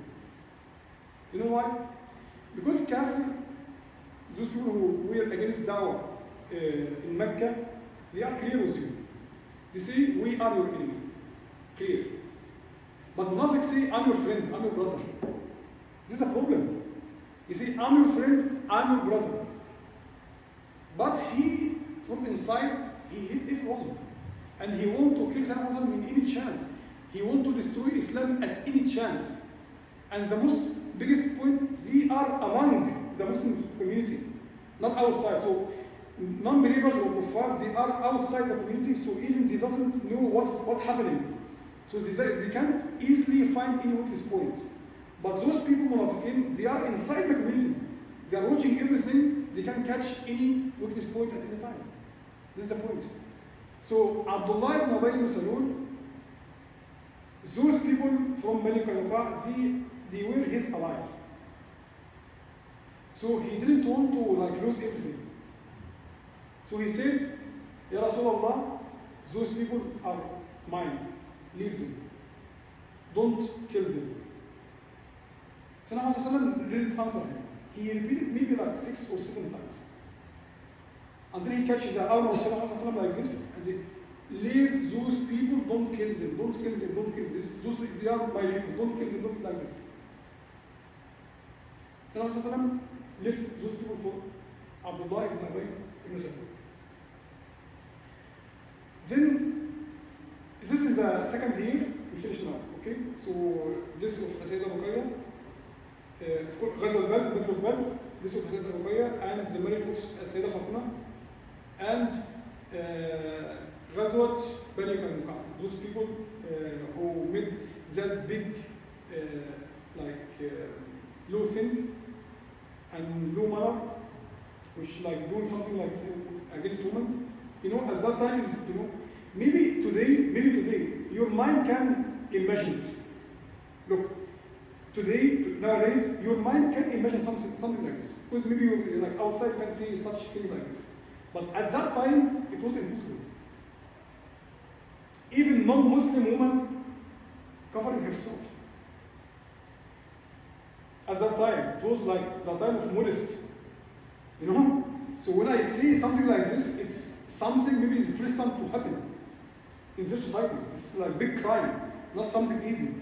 You know why? Because Kafir, those people who were against da'wah in Mecca, they are clear with you. They say, we are your enemy. Clear. But Munafiq say, I'm your friend, I'm your brother. This is a problem. You say, I'm your friend, I'm your brother. But he, from inside, he hate everyone. And he want to kill Salah in any chance. He want to destroy Islam at any chance. And the biggest point, they are among the Muslim community, not outside. So non-believers or kuffar, they are outside the community, so even they doesn't know what's happening. So they can't easily find any weakness point. But those people, munafiqin, they are inside the community. They are watching everything, they can catch any weakness point at any time. This is the point. So Abdullah ibn Ubay ibn Salul, those people from Banu Qaynuqa, they were his allies. So he didn't want to lose everything. So he said, Ya Rasulullah, those people are mine. Leave them. Don't kill them. Sayyidina didn't answer him. He repeated maybe 6 or 7 times. Until he catches the arm of Sayyidina like this, and he leave those people, don't kill them, don't kill them, don't kill this. They are my people, don't kill them, don't like this. Sayyidina left those people for Abdullah ibn Ubay ibn Salul. Then, this is the second year, we finish now, okay? So, this of Sayyidah Ruqayya, of course, Ghazal Badr, Battle of Badr, this of Sayyidah Ruqayya, and the marriage of Sayyidah Fatima, and Ghazwat Banu Qaynuqa, those people who made that big, low thing, and low manner, which doing something like against women. At that time is, maybe today, your mind can imagine it. Look, nowadays, your mind can imagine something like this. Because maybe you like outside you can see such things like this. But at that time, it was impossible. Even non-Muslim woman covering herself. At that time, it was like the time of modesty. You know? So when I see something like this, it's something maybe it's the first time to happen in this society. It's like big crime, not something easy.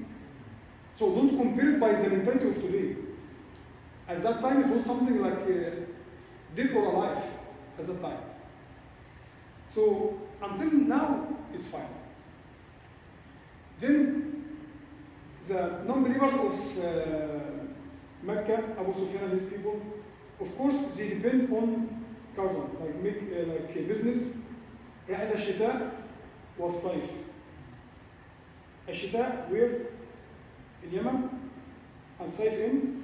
So don't compare it by the mentality of today. At that time, it was something like dead or alive at that time. So until now, it's fine. Then the non-believers of Mecca, Abu Sufyan and these people, of course, they depend on caravan, like business. رحلة الشتاء والصيف. الشتاء where in Yemen and صيف in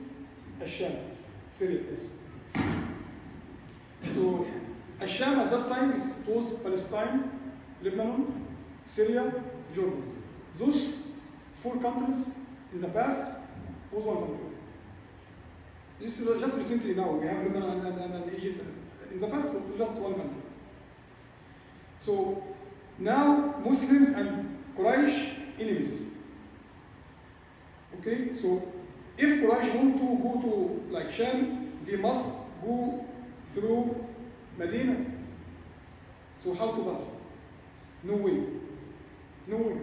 الشام, Syria. Yes. So الشام at that time it was Palestine, Lebanon, Syria, Jordan. Those 4 countries in the past was one country. This is just recently now, we have Lebanon and Egypt. In the past, it was just one country. So now Muslims and Quraysh enemies. Okay, so if Quraysh want to go to like Sham, they must go through Medina. So how to pass? No way. No way.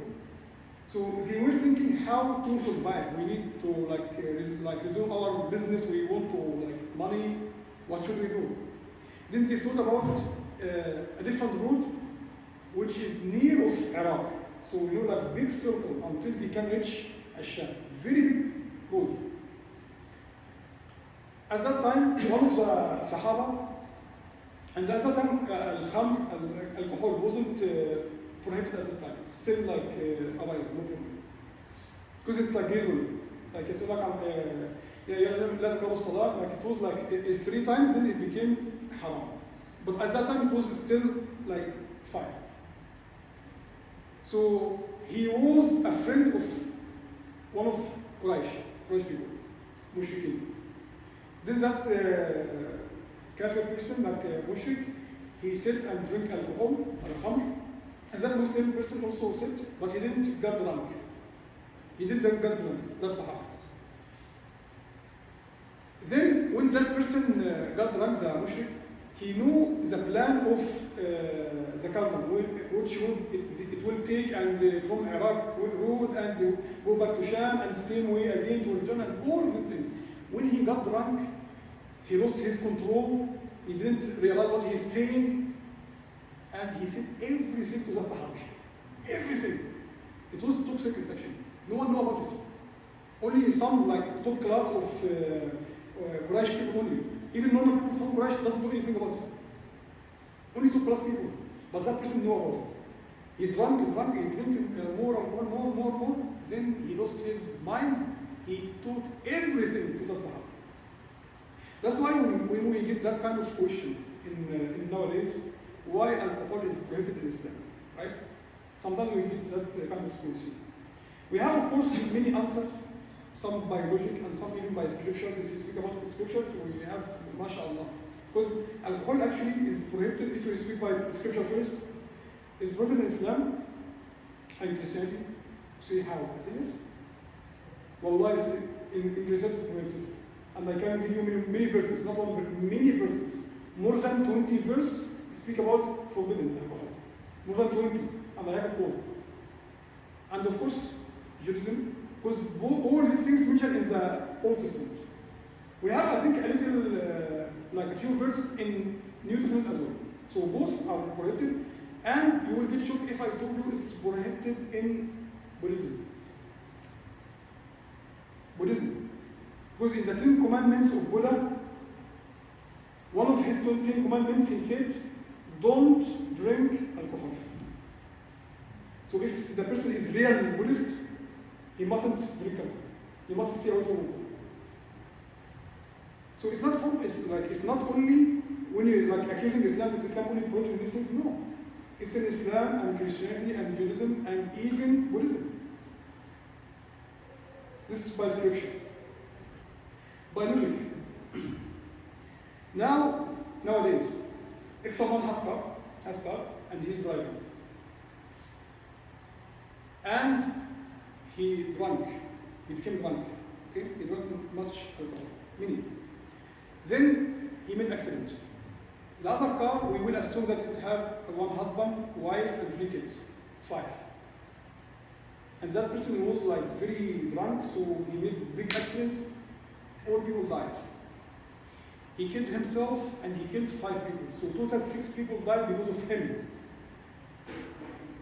So they were thinking how to survive. We need to like resume our business. We want to like money. What should we do? Then they thought about a different route, which is near of Iraq. So you know like big circle until they can reach Asham. Very big road. At that time, one of the Sahaba, and at that time alcohol wasn't prohibited at that time. It's still like available, no problem. Because it's like gradually. Like it's like لا تقربوا الصلاة, like it was like it's 3 times, then it became haram. But at that time it was still like fine. So he was a friend of one of Quraysh people, Mushrikeen. Then that kafir person, like Mushrik, he sat and drank alcohol, al-khamr. And that Muslim person also said, but he didn't get drunk. He didn't get drunk. That's the Sahaba. Then, when that person got drunk, the mushrik, he knew the plan of the caravan, which it will take, and from Iraq road and go back to Sham, and same way again to return, and all of these things. When he got drunk, he lost his control. He didn't realize what he's saying. And he said everything to that Sahabi. Everything. It was top secret actually. No one knew about it. Only some like top class of Quraysh people only. Even normal people from Quraysh doesn't know anything about it. Only top class people. But that person knew about it. He drank, he drank more and more. Then he lost his mind. He taught everything to the Sahaba. That's why when we get that kind of question in nowadays, why alcohol is prohibited in Islam, right? Sometimes we get that kind of question. We have, of course, many answers, some by logic and some even by scriptures. If you speak about the scriptures, we have, mashallah. Because alcohol actually is prohibited, if you speak by scripture first, is prohibited in Islam and Christianity. Say how? I say yes. Wallah, in Christianity it's prohibited. And I can give you many verses, not one verse, many verses. More than 20 verses speak about forbidden alcohol. More than 20, and I have it all. And of course, Judaism, because all these things mentioned in the Old Testament. We have, I think, a little, like a few verses in New Testament as well. So both are prohibited, and you will get shocked if I told you it's prohibited in Buddhism. Buddhism. Because in the 10 commandments of Buddha, one of his 10 commandments, he said, don't drink alcohol. So if the person is real Buddhist, he mustn't drink alcohol. He must stay away from alcohol. So it's not only when you're like accusing Islam that Islam only brought these things. No, it's in Islam and Christianity and Judaism and even Buddhism. This is by scripture. by logic. Nowadays, if someone has car, and he's driving, and he became drunk, okay? He drank much alcohol, many. Then he made accident. The other car, we will assume that it have one husband, wife, and 3 kids, 5. And that person was like very drunk, so he made big accident. All people died. He killed himself and he killed 5 people. So total 6 people died because of him.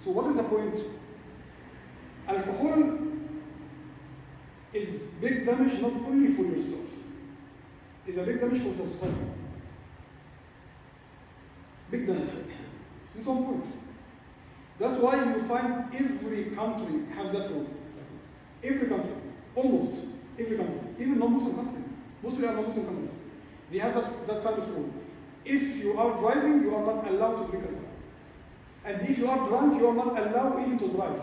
So what is the point? Alcohol is big damage not only for yourself. It's a big damage for the society. Big damage. This is one point. That's why you find every country has that rule. Every country, almost every country, even non-Muslim country, mostly are non-Muslim countries, they have that kind of rule. If you are driving, you are not allowed to drink alcohol. And if you are drunk, you are not allowed even to drive.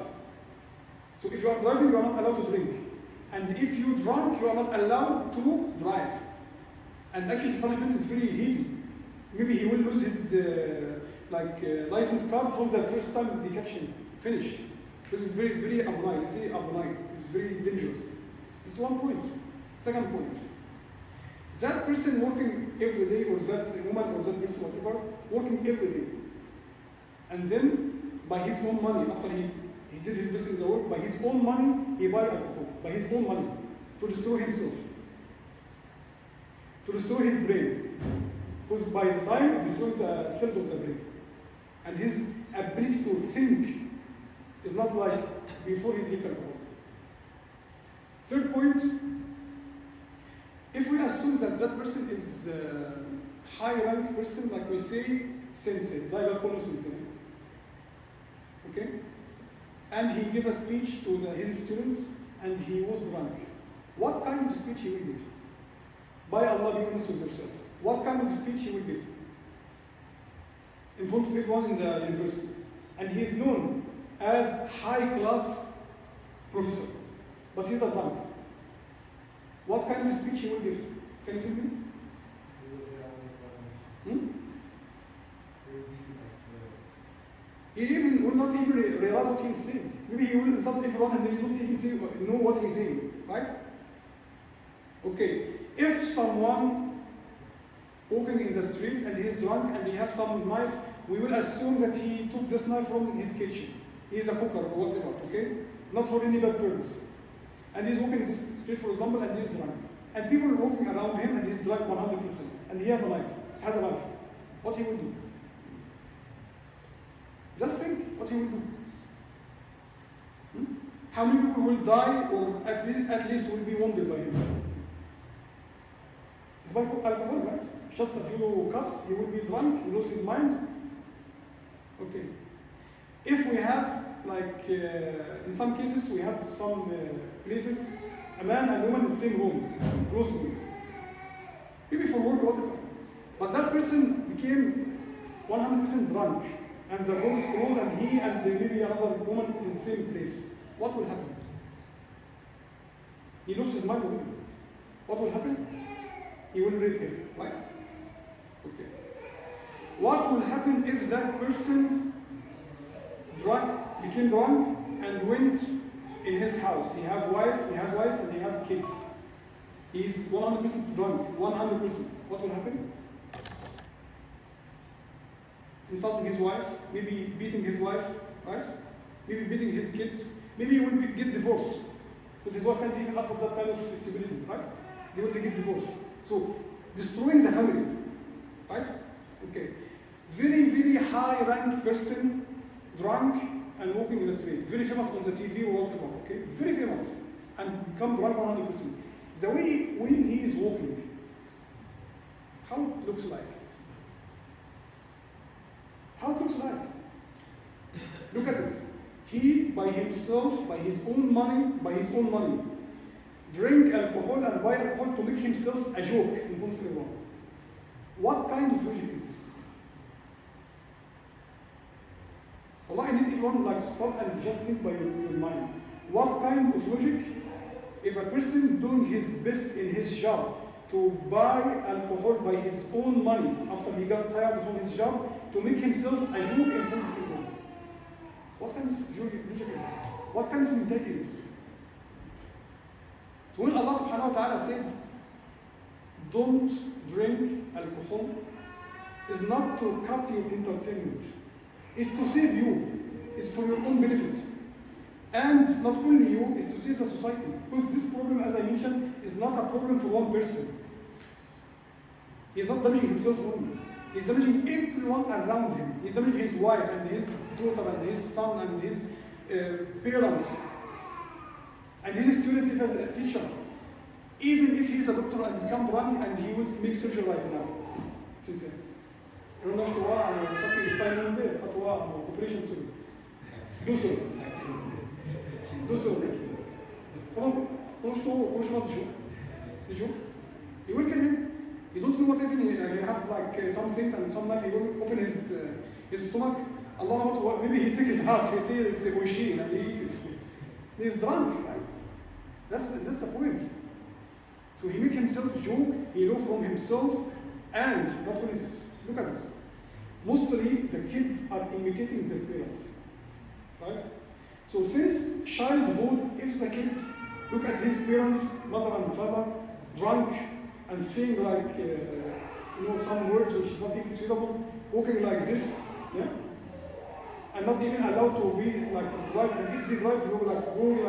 So if you are driving, you are not allowed to drink. And if you drunk, you are not allowed to drive. And actually the punishment is very heavy. Maybe he will lose his license card from the first time they catch him. Finish. This is very, very abnormal. You see, abnormal. It's very dangerous. This is one point. Second point. That person working every day, or that woman, or that person, whatever, working every day. And then, by his own money, after he did his business in the work, by his own money, he buy alcohol. By his own money. To destroy himself. To destroy his brain. Because by the time it destroys the cells of the brain. And his ability to think is not like before he drink alcohol. Third point, if we assume that that person is a high-rank person, like we say, sensei, daiga kono sensei, okay? And he gave a speech to his students, and he was drunk. What kind of speech he will give? By Allah, be honest with yourself. What kind of speech he will give? In front of everyone in the university. And he is known as high-class professor. But he is a drunk. What kind of speech he will give? Can you tell me? He even will not even realize what he is saying. Maybe he will insult everyone and he don't even know what he is saying, right? Okay, if someone walking in the street and he is drunk and he has some knife, we will assume that he took this knife from his kitchen. He is a cooker or whatever, okay? Not for any bad purpose. And he's walking in the street, for example, and he's drunk. And people are walking around him and he's drunk 100%. And he has a knife. What he will do? Just think what he will do. How many people will die or at least will be wounded by him? It's by alcohol, right? Just a few cups, he will be drunk, he lose his mind. Okay. If we have, like, in some cases, we have some places, a man and woman in the same room, close to him. Maybe for work or whatever. But that person became 100% drunk. And the room is closed and he and maybe another woman in the same place. What will happen? He loses his mind already. What will happen? He will rape him, right? Okay. What will happen if that person became drunk and went in his house? He has wife and he has kids. He's 100% drunk, 100%. What will happen? Insulting his wife, maybe beating his wife, right? Maybe beating his kids. Maybe he will get divorced. Because his wife can't even afford that kind of stability, right? They will get divorced. So, destroying the family, right? Okay. Very, very high-ranked person, drunk and walking in the street. Very famous on the TV or whatever, okay? Very famous. And become drunk 100%. The way when he is walking, how it looks like. How it looks like. Look at it. He, by himself, by his own money, drink alcohol and buy alcohol to make himself a joke in front of everyone. What kind of logic is this? Allah, I need everyone to stop and just think by your mind. What kind of logic, if a person doing his best in his job, to buy alcohol by his own money after he got tired from his job to make himself a Jew in front of Islam. What kind of logic is this? What kind of mentality is this? So when Allah subhanahu wa ta'ala said, don't drink alcohol, is not to cut your entertainment. It's to save you. It's for your own benefit. And not only you, it's to save the society. Because this problem, as I mentioned, is not a problem for one person. He's not damaging himself only. He's damaging everyone around him. He's damaging his wife and his daughter and his son and his parents. And his students, if he's a teacher. Even if he's a doctor and become drunk and he will make surgery right now. Sincere. Eu não estou lá, só que está em nome dele, atuar, operation soon. Do so. Do so. Como estou de show? He will kill him. You don't know what even he have like some things and some knife. He will open his stomach. Allah knows what. Maybe he take his heart. He see it's a machine and he eat it. He's drunk, right? That's the point. So he make himself joke. He know from himself, and not only this. Look at this. Mostly the kids are imitating their parents, right? So since childhood, if the kid look at his parents, mother and father, drunk and saying like some words which is not even suitable, walking like this, yeah, and not even allowed to be like to drive, and if they drive, you go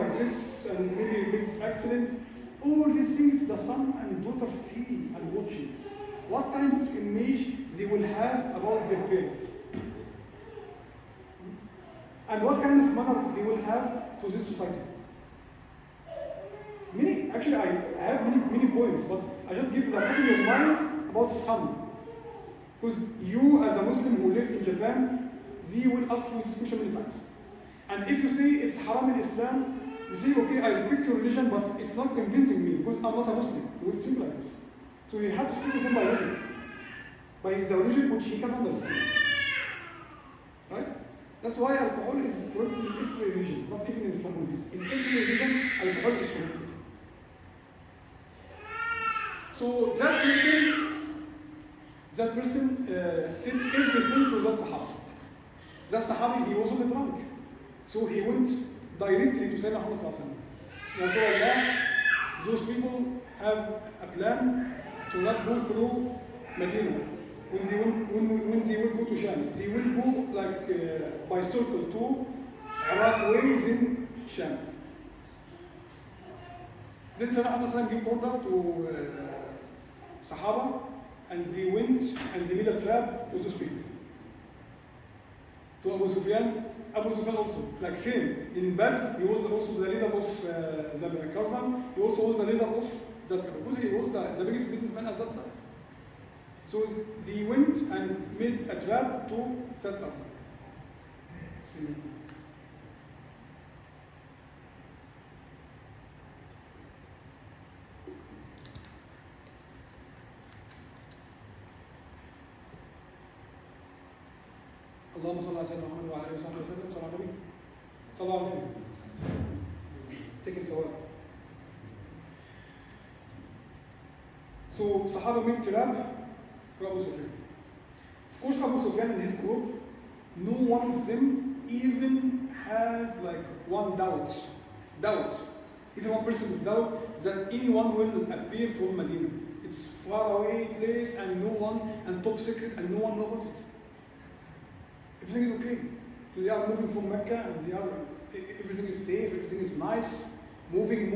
like this, and maybe a big accident. All these things the son and daughter see and watching. What kind of image they will have about their parents? And what kind of manner they will have to this society? Actually, I have many points, but I just give like open your mind about some. Because you, as a Muslim who live in Japan, they will ask you this question many times. And if you say it's haram in Islam, you say, okay, I respect your religion, but it's not convincing me because I'm not a Muslim. You will think like this. So you have to speak to him by logic. By the logic which he can understand. Right? That's why alcohol is prohibited in every religion, not even in Islam only. In every religion, alcohol is prohibited. So that person said everything to that Sahaba. That Sahabi, he wasn't drunk. So he went directly to Sayyidina Muhammad sallallahu alaihi wasallam. Ya Rasulullah, those people have a plan to not go through Medina. When they will go to Sham, they will go like by circle to Iraq ways in Sham. Then Sayyidina Muhammad gave order to Sahaba, and they went and they made a trap to those people. To Abu Sufyan also, like same. In Badr, he was also the leader of the caravan. He also was the leader of that caravan, because he was the biggest businessman at that time. So they went and made a trap to that caravan. اللهم صل على سيدنا محمد وعلى اله وصحبه وسلم. صلى على النبي. صلى على النبي. Taking sawab. So Sahaba made trap for Abu Sufyan. Of course, Abu Sufyan and his group, no one of them even has like one doubt. Even one person with doubt that anyone will appear from Medina. It's far away place and no one, and top secret, and no one knows about it. Everything is okay. So they are moving from Mecca and everything is safe, everything is nice, moving.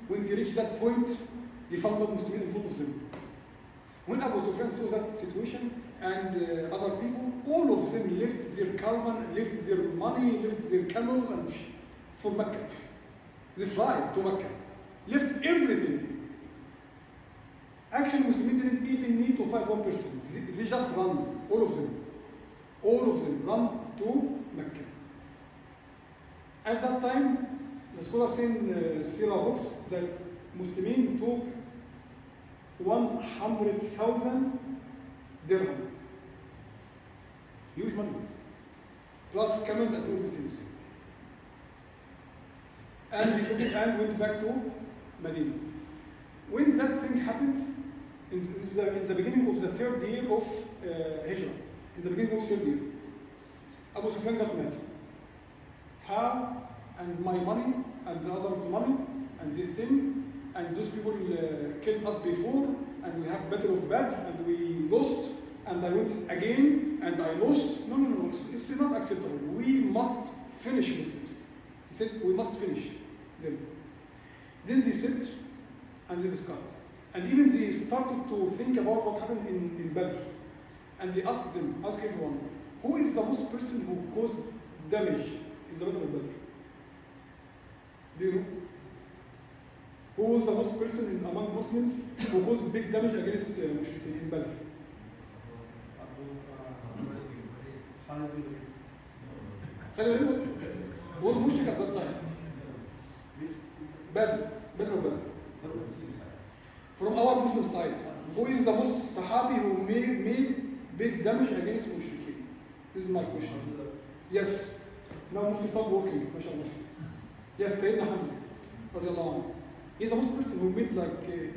When they reach that point, they found out Muslims in front of them. When Abu Sufyan saw that situation and other people, all of them left their caravan, left their money, left their camels and for Mecca. They fly to Mecca, left everything. Actually, Muslims didn't even need to fight one person. They just run, all of them. All of them run to Mecca. At that time, the scholars say in Seerah books that Muslims took 100,000 dirham. Huge money. Plus camels and all things. And they took it and went back to Medina. When that thing happened, this is in the beginning of the third year of Hijrah, in the beginning of third year, Abu Sufyan got mad. How? And my money, and the others' money, and this thing, and those people killed us before, and we have Battle of Badr, and we lost, and I went again, and I lost. No, it's not acceptable. We must finish Muslims. He said, we must finish them. Then they sit, and they discussed. And even they started to think about what happened in Badr. And they asked everyone, who is the most person who caused damage in the Battle of Badr? Do you know? Who was the most person among Muslims who caused big damage against Mushrikeen in Badr? Who was Mushrik at that time? Badr of Badr. From our Muslim side, who is the most Sahabi who made big damage against Mushrikeen? This is my question. Yes. Now Mufti stop working, mashallah. Yes, Sayyidina Hamza. Radiallahu anhu. He's the most person who made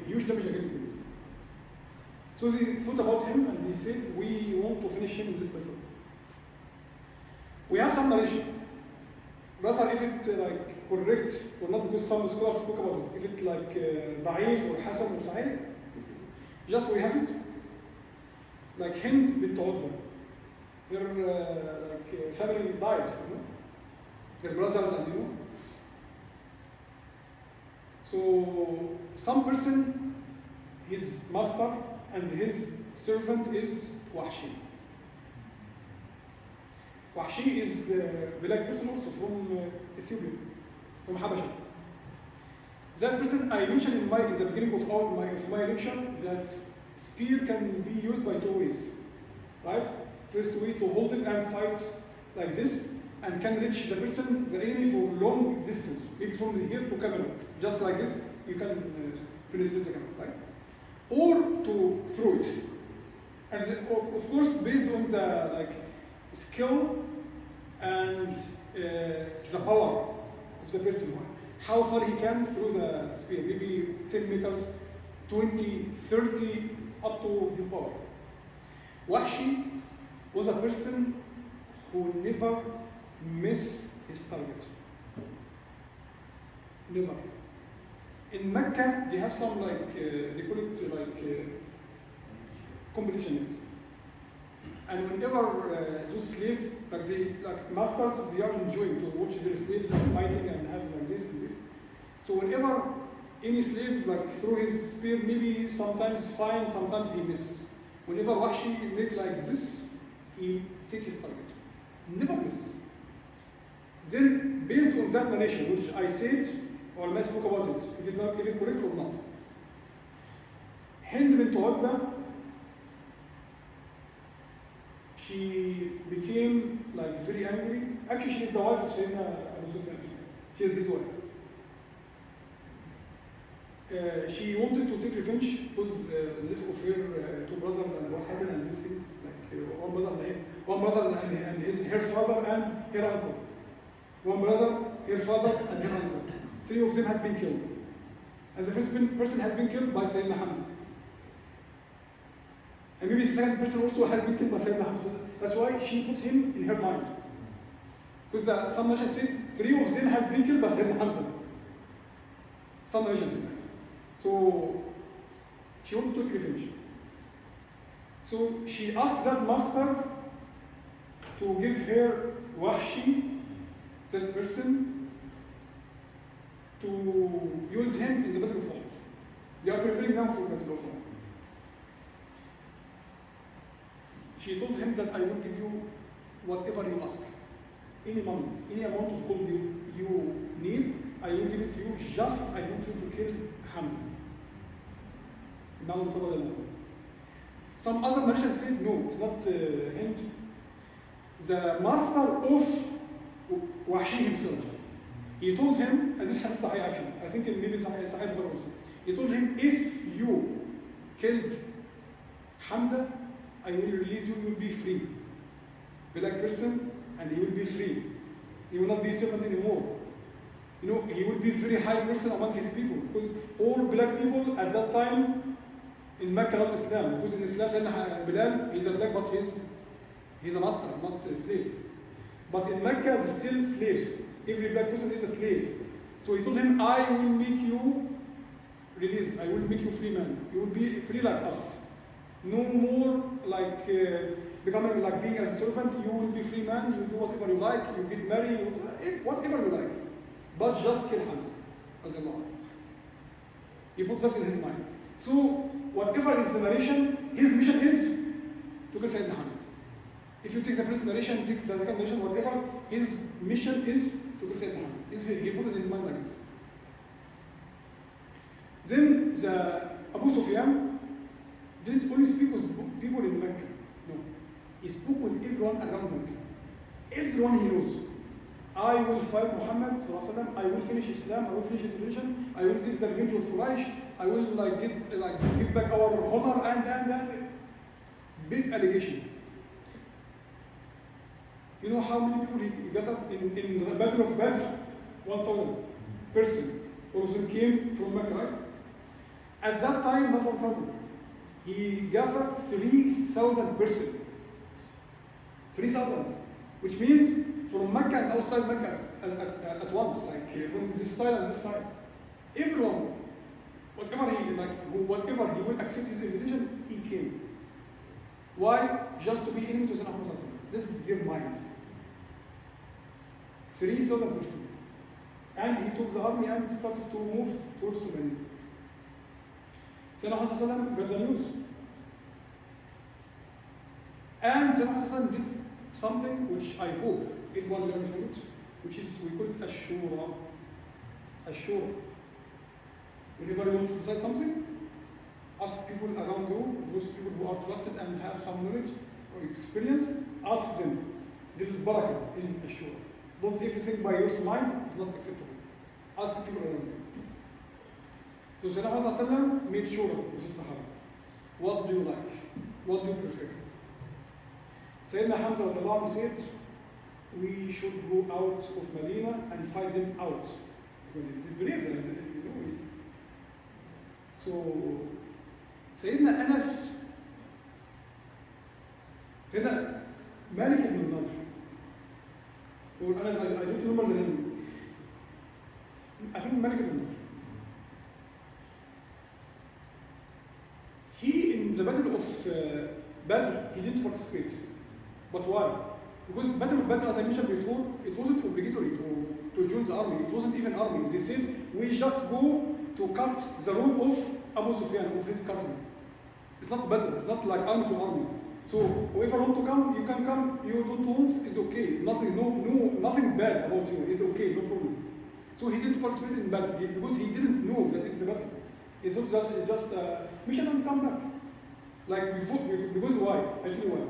huge damage against him. So they thought about him and they said, we want to finish him in this battle. We have some narration. Rather, if it correct or not, because some scholars spoke about it. If it da'if or hasan or sahih, just we have it. Like Hind bint Utbah. Her family died, you know? Her brothers and you know. So some person, his master and his servant is Wahshi. Wahshi is a black person also from Ethiopia, from Habasha. That person I mentioned in the beginning of my lecture that spear can be used by two ways, right? First way to hold it and fight like this, and can reach the person, the enemy, for long distance, maybe from here to camera, just like this, you can penetrate the camera, right? Or to throw it. And of course, based on the skill and the power of the person, how far he can throw the spear, maybe 10 meters, 20, 30, up to his power. Wahshi was a person who never missed his target. Never. In Mecca, they have some they call it competitions. And whenever those slaves, masters, they are enjoying to watch their slaves fighting and have like this and this. So whenever any slave throw his spear, maybe sometimes fine, sometimes he misses. Whenever Wahshi made like this, he take his target. Never miss. Then, based on that narration, which I said, or I spoke about it, if it's correct or not. Hind bint Utbah, she became very angry. Actually, she is the wife of Sayyidina Abu Sufyan. She is his wife. She wanted to take revenge because the death of her two brothers and what happened and this thing, one brother and her father and her uncle. One brother, her father, and her uncle. Three of them has been killed. And the first person has been killed by Sayyidina Hamza. And maybe the second person also has been killed by Sayyidina Hamza. That's why she put him in her mind. Because some narration said, three of them has been killed by Sayyidina Hamza. Some narration said that. So, she wanted to take revenge. So, she asked that master to give her Wahshi, that person, to use him in the Battle of Uhud. They are preparing now for the Battle of Uhud. She told him that I will give you whatever you ask. Any money, any amount of gold you need, I will give it to you. Just I want you to kill Hamza. Now, some other narration said no, it's not Hind. The master of Wahshi himself, he told him, and this hadith Sahih actually, I think maybe Sahih Bukhari also. He told him, if you killed Hamza, I will release you, you will be free. Black person, and he will be free. He will not be servant anymore. You know, he will be very high person among his people, because all black people at that time in Mecca, not Islam, because in Islam, Sayyidina Bilal, he's a black, but he's an Asra, not a slave. But in Mecca, they're still slaves. Every black person is a slave. So he told him, I will make you released. I will make you free man. You will be free like us. No more like becoming like being a servant. You will be free man. You do whatever you like. You get married. Whatever you like. But just kill Hamza. He put that in his mind. So whatever is the narration, his mission is to kill Sayyidina Hamza. If you take the first narration, take the second narration, whatever, his mission is to kill Sayyidina Hamza. He put it in his mind like this. Then Abu Sufyan didn't only speak with people in Mecca. No. He spoke with everyone around Mecca. Everyone he knows. I will fight Muhammad, I will finish Islam, I will finish his religion, I will take the revenge of Quraysh, I will give back our honor and big allegation. You know how many people he gathered in the Battle of Badr? 1,000 person. All of them came from Mecca, right? At that time, not 1,000. He gathered 3,000 person. 3,000. Which means from Mecca and outside Mecca at once, like from this side and this side. Everyone, whatever he will accept his invitation, he came. Why? Just to be enemy to Sayyidina Muhammad. This is their mind. 3,000 person. And he took the army and started to move towards Medina. Sayyidina Muhammad got the news. And Sayyidina Muhammad did something which I hope everyone learned from it, which is, we call it Ashura. Ashura. Whenever you want to decide something, ask people around you, those people who are trusted and have some knowledge or experience, ask them. There is barakah in Ashura. Don't everything by your mind is not acceptable. Ask people around you. So Sayyidina Muhammad made sure with the Sahaba. What do you like? What do you prefer? Sayyidina Hamza said, we should go out of Medina and fight them out. He's brave, you know. So Sayyidina Anas, Sayyidina Malik ibn Nadr, or Anas, I don't remember the name. I think Malik ibn Nadr. He, in the Battle of Badr, he didn't participate. But why? Because Battle of Badr, as I mentioned before, it wasn't obligatory to join the army. It wasn't even army. They said, we just go to cut the road of Abu Sufyan, of his cousin. It's not battle. It's not like army to army. So whoever wants to come, you can come. You don't want, it's okay. Nothing bad about you. It's okay, no problem. So he didn't participate in battle because he didn't know that it's a battle. He thought that it's just a mission and come back. Like before, because why? I tell you why.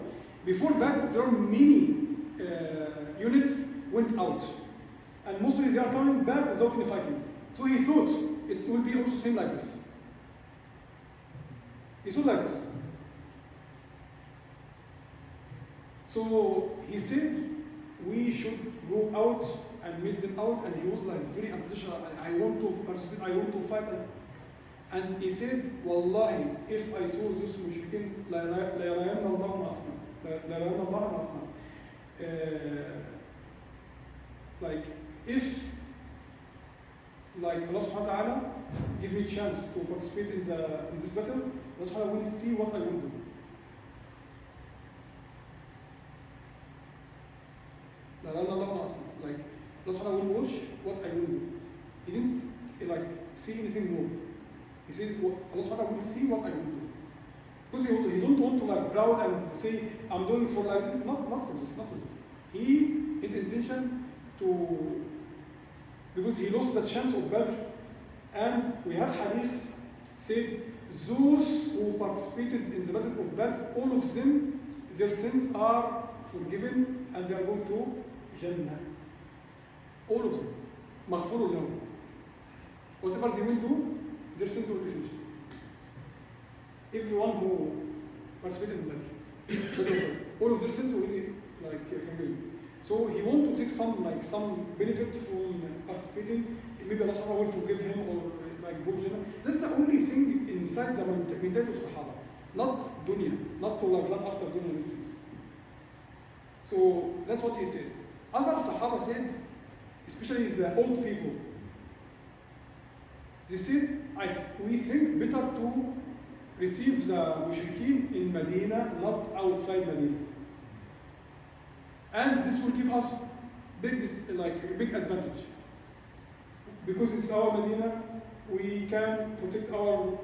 Before that, there are many units went out. And mostly they are coming back without any fighting. So he thought it will be also same like this. He thought like this. So he said, we should go out and meet them out. And he was like very ambitious. I want to participate, I want to fight. And he said, Wallahi, if I saw this mushrikeen, la yarayanna Allah ma asna. Like if Allah subhanahu wa ta'ala give me a chance to participate in this battle, Allah subhanahu wa ta'ala will see what I will do. Like Allah subhanahu wa ta'ala will watch what I will do. He didn't see anything more. He said Allah subhanahu wa ta'ala will see what I will do. Because he don't want to proud and say, I'm doing for not for this, not for this. His intention to, because he lost the chance of Badr, and we have hadith said, those who participated in the Battle of Badr, all of them, their sins are forgiven and they are going to Jannah. All of them. Maghfurun lahum. Whatever they will do, their sins will be finished. Everyone who participated in Badr, all of their sins will be forgiven. So he want to take some benefit from participating. Maybe Allah subhanahu wa ta'ala will forgive him or like go to Jannah. That's the only thing inside the mentality of Sahaba, not dunya, not to like run after dunya these things. So that's what he said. Other Sahaba said, especially the old people, they said, we think better to receive the mushrikeen in Medina, not outside Medina. And this will give us big advantage. Because it's our Medina, we can protect our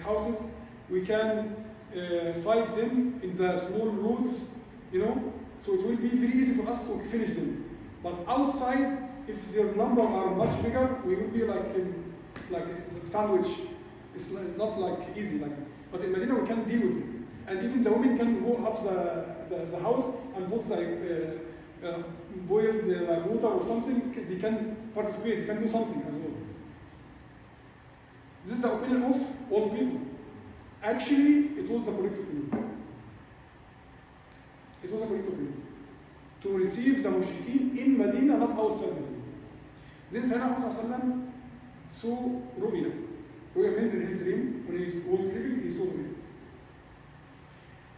houses, we can fight them in the small roads, so it will be very easy for us to finish them. But outside, if their number are much bigger, we will be like a sandwich. It's not like easy like this. But in Medina we can deal with them. And even the women can go up the house and put boiled water or something. They can participate, they can do something as well. This is the opinion of all people. Actually, it was the correct opinion. It was a correct opinion. To receive the mushrikeen in Medina, not outside Medina. Then Sayyidina Muhammad saw ru'ya. Ru'ya means in his dream, when he was sleeping, he saw ru'ya.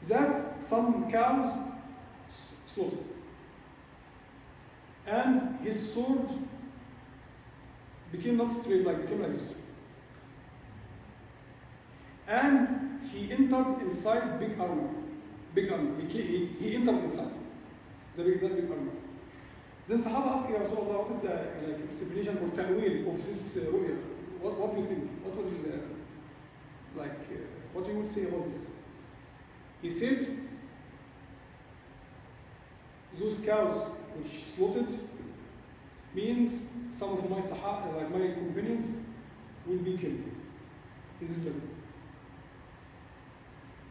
That some cows slaughtered. And his sword became not straight, became like this. And he entered inside big armor. Big armor. He entered inside that big armor. Then Sahaba asked Ya Rasulullah, what is the explanation or ta'wil of this ru'ya? What do you think? What would what you would say about this? He said, those cows which slaughtered means some of my Sahaba, my companions, will be killed in this level.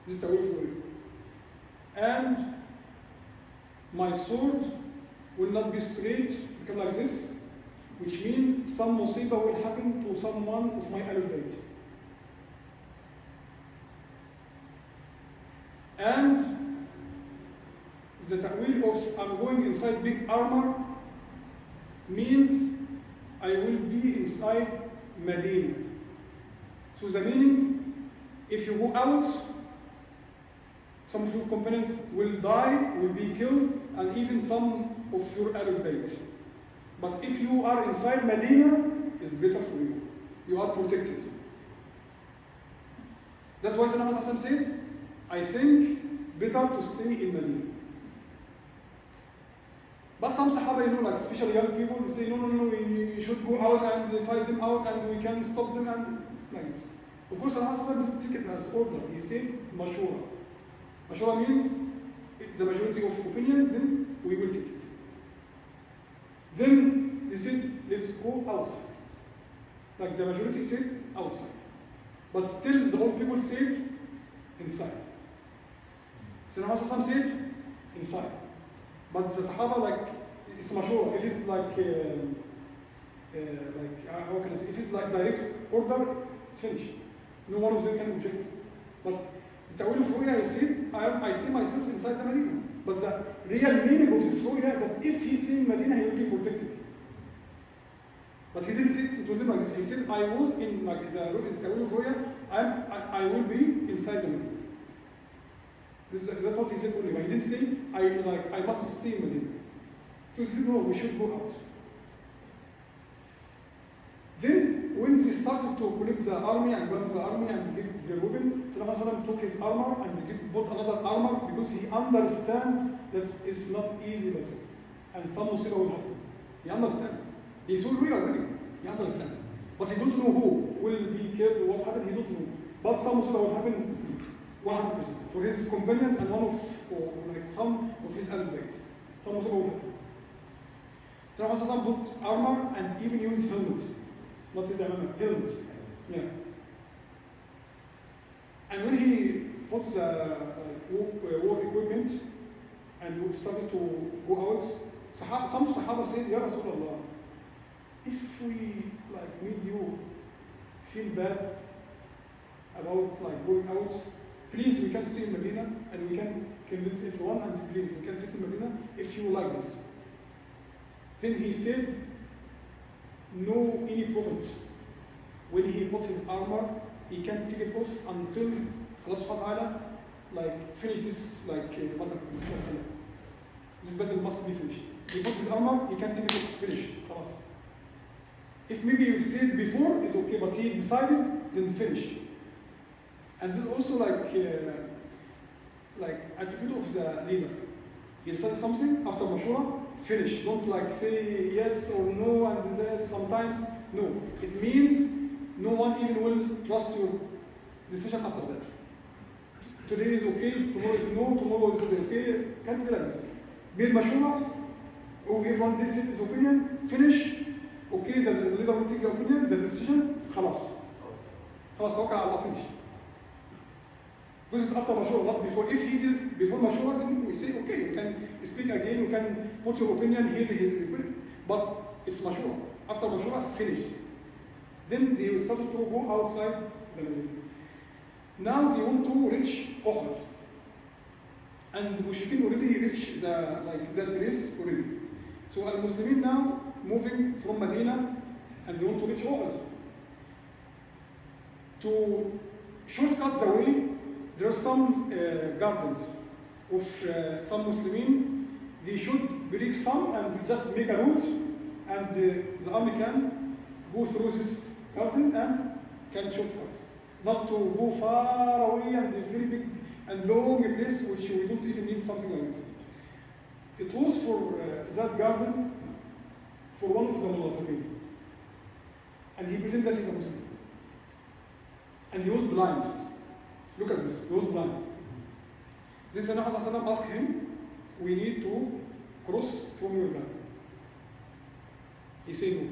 This is ta'wil for you. And my sword will not be straight, become like this, which means some musibah will happen to someone of my Ahlul Bayt. And the ta'wil of I'm going inside big armor means I will be inside Medina. So the meaning, if you go out, some of your companions will die, will be killed, and even some of your Ahlul Bayt. But if you are inside Medina, it's better for you. You are protected. That's why Sayyidina Muhammad said, I think better to stay in Medina. But some Sahaba, especially young people, they say, no, we should go out and fight them out and we can stop them and like this. Of course, Sayyidina Muhammad didn't take it as order. He said, Mashura. Mashura means it's the majority of opinions, then we will take it. Then they said, let's go outside. Like the majority said, outside. But still, the old people said, inside. So Nabi Muhammad said, inside. But the Sahaba, it's mashura. If it's how can I say? If it's direct order, it's finished. No one of them can object. But the ta'wil of ru'ya, I said, I see myself inside the Medina. But the real meaning of this ru'ya is that if he stays in Medina, he will be protected. But he didn't say it was like this. He said, I was in the ta'wil of ru'ya, I will be inside the Medina. That's what he said only. But he didn't say, I must stay in Medina. So he said, no, we should go out. Then, when they started to collect the army and gather the army and get their weapon, so Muhammad took his armor and bought another armor because he understands that it's not easy battle. And some musibah will happen. He understands. He saw we are winning. He understands. But he don't know who will be killed or what happened, he don't know. But some musibah will happen 100%. For his companions and some of his Ahlul Bayt. Some musibah will happen. So Muhammad bought armor and even used helmet. Not his helmet. Yeah. And when he put the war equipment and started to go out, some Sahaba said, Ya Rasulullah, if we made you feel bad about going out, please, we can stay in Medina and we can convince everyone, and please, we can sit in Medina if you like this. Then he said, no any prophet, when he put his armor, he can't take it off until Allah subhanahu wa ta'ala like finish this battle. This battle must be finished. He put his armor, he can't take it off, finish. خلاص. If maybe you said before, it's okay, but he decided, then finish. And this is also like attribute of the leader. He decided something after Mashura, finish. Don't like say yes or no and then sometimes. No. It means no one even will trust your decision after that. Today is okay, tomorrow is no, tomorrow is okay. Can't be like this. Made Mashura, everyone did his opinion, finish. Okay, the leader will take the opinion, the decision, خلاص. خلاص توكل على الله, finish. Because it's after Mashura, not before. If he did it before Mashura, then we say, okay, you can speak again, you can put your opinion here, but it's Mashura. After Mashura, finished. Then they started to go outside the Medina. Now they want to reach Uhud. And the Mushrikeen already reached that place already. So Al-Muslimin now moving from Medina and they want to reach Uhud. To shortcut the way, there are some gardens of some Muslimin. They should break some and just make a route, and the army can go through this garden and can shortcut. Not to go far away and a very big and long place which we don't even need something like this. It was for that garden for one of the munafiqeen. And he pretended that he's a Muslim. And he was blind. Look at this, he was blind. Then Sayyidina asked him, we need to cross from your garden. He said no.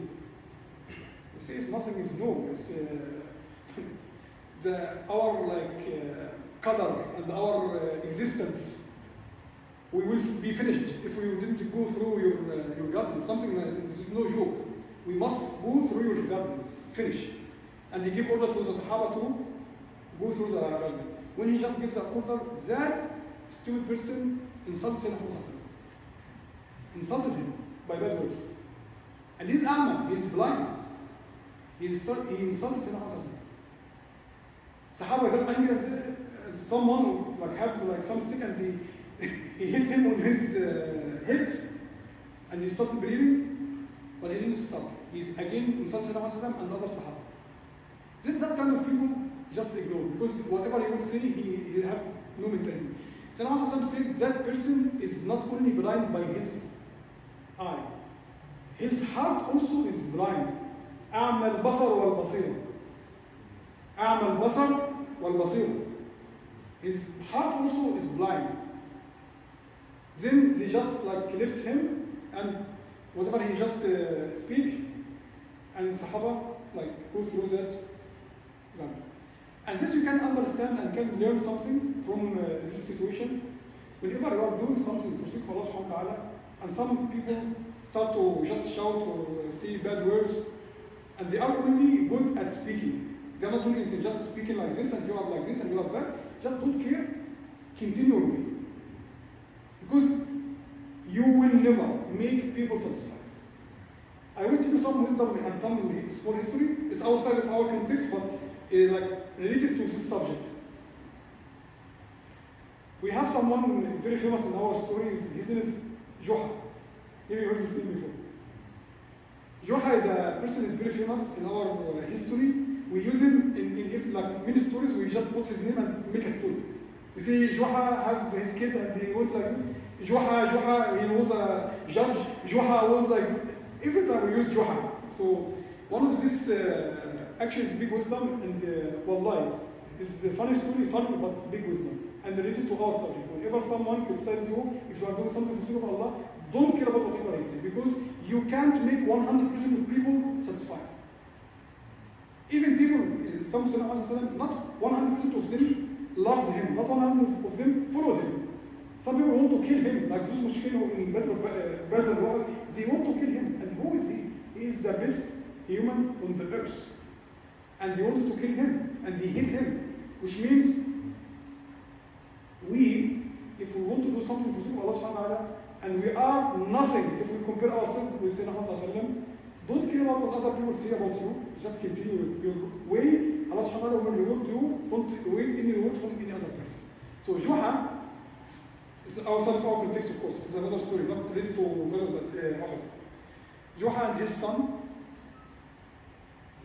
He says nothing is no. It's, our color and our existence, we will be finished if we didn't go through your garden. Something like this is no joke. We must go through your garden, finish. And he gave order to the Sahaba to go through the garden. When he just gives an order, that stupid person insulted Sayyidina Muhammad. Insulted him by bad words. And he's a'ma, he's blind. He insulted Sayyidina Muhammad. Sahaba got angry at someone who have some stick and he hit him on his head and he started bleeding, but he didn't stop. He's again insulted Sayyidina and other Sahaba. Then that kind of people just ignore, because whatever he will say, he have no mentality. Sayyidina said that person is not only blind by his eye, his heart also is blind. أعمى البصر والبصيرة. أعمى البصر والبصيرة. His heart also is blind. Then they just left him, and whatever he just speak, and Sahaba go through that. And this you can understand and can learn something from this situation. Whenever you are doing something to seek for Allah subhanahu wa ta'ala, and some people start to just shout or say bad words, and they are only good at speaking. They are not doing anything, just speaking like this, and you are like this, and you are bad. Just don't care, continue your way. Because you will never make people satisfied. I will tell you some wisdom and some small history. It's outside of our context, but related to this subject. We have someone very famous in our stories. His name is Juha. Maybe you heard his name before. Juha is a person who is very famous in our history. We use him in many stories. We just put his name and make a story. You see, Juha have his kid and he went like this. Juha, he was a judge. Juha was like this. Every time we use Juha. So one of these actually is big wisdom, and wallahi, this is a funny story, funny but big wisdom, and related to our subject. Whenever someone criticizes you, if you are doing something for the sake of Allah, don't care about whatever he says, because you can't make 100% of people satisfied. Even people, some not 100% of them loved him, not 100% of them followed him. Some people want to kill him, like those Mushrikeen in Battle of Uhud. They want to kill him, and who is he? He is the best human on the earth. And they wanted to kill him, and they hit him, which means we, if we want to do something for the sake of Allah subhanahu wa ta'ala, and we are nothing if we compare ourselves with Sayyidina Muhammad, don't care about what other people say about you, just continue your way. Allah subhanahu wa ta'ala will reward you, don't wait any reward from any other person. So Juha is outside of our context, of course, it's another story, not related to Umar. Juha and his son,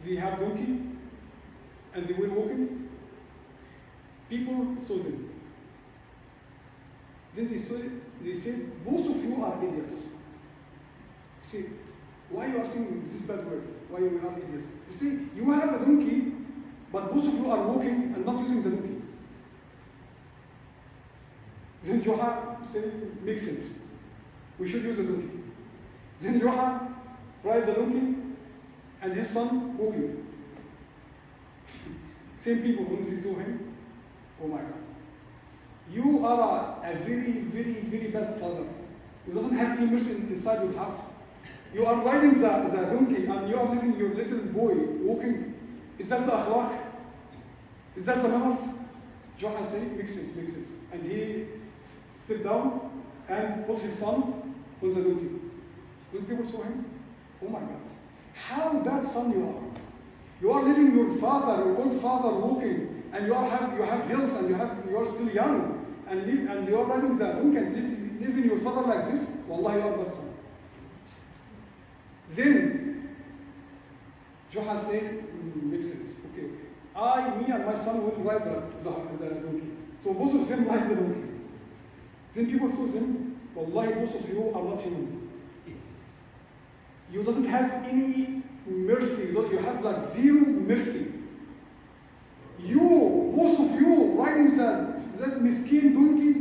they have donkey, and they were walking. People saw them. Then they said, both of you are idiots. You say, why you are saying this bad word? Why you are idiots? You say, you have a donkey, but both of you are walking and not using the donkey. Then Joha said, makes sense. We should use the donkey. Then Joha rides the donkey and his son walking. Same people, when they saw him, oh my God. You are a very, very, very bad father. You doesn't have any mercy inside your heart. You are riding the donkey and you are letting your little boy walking. Is that the akhlaq? Is that the manners? Joha said, makes sense, makes sense. And he stepped down and put his son on the donkey. When people saw him, oh my God, how bad son you are. You are leaving your father, your old father walking, and you have hills and you are still young, and you are riding the donkey and leaving your father like this. Wallahi, you are bad son. Then Joha said, makes sense. Okay. Me and my son will ride the donkey. So both of them ride the donkey. Then people saw them, wallahi, both of you are not human. You doesn't have any mercy. You have like zero mercy. Both of you riding that miskin donkey.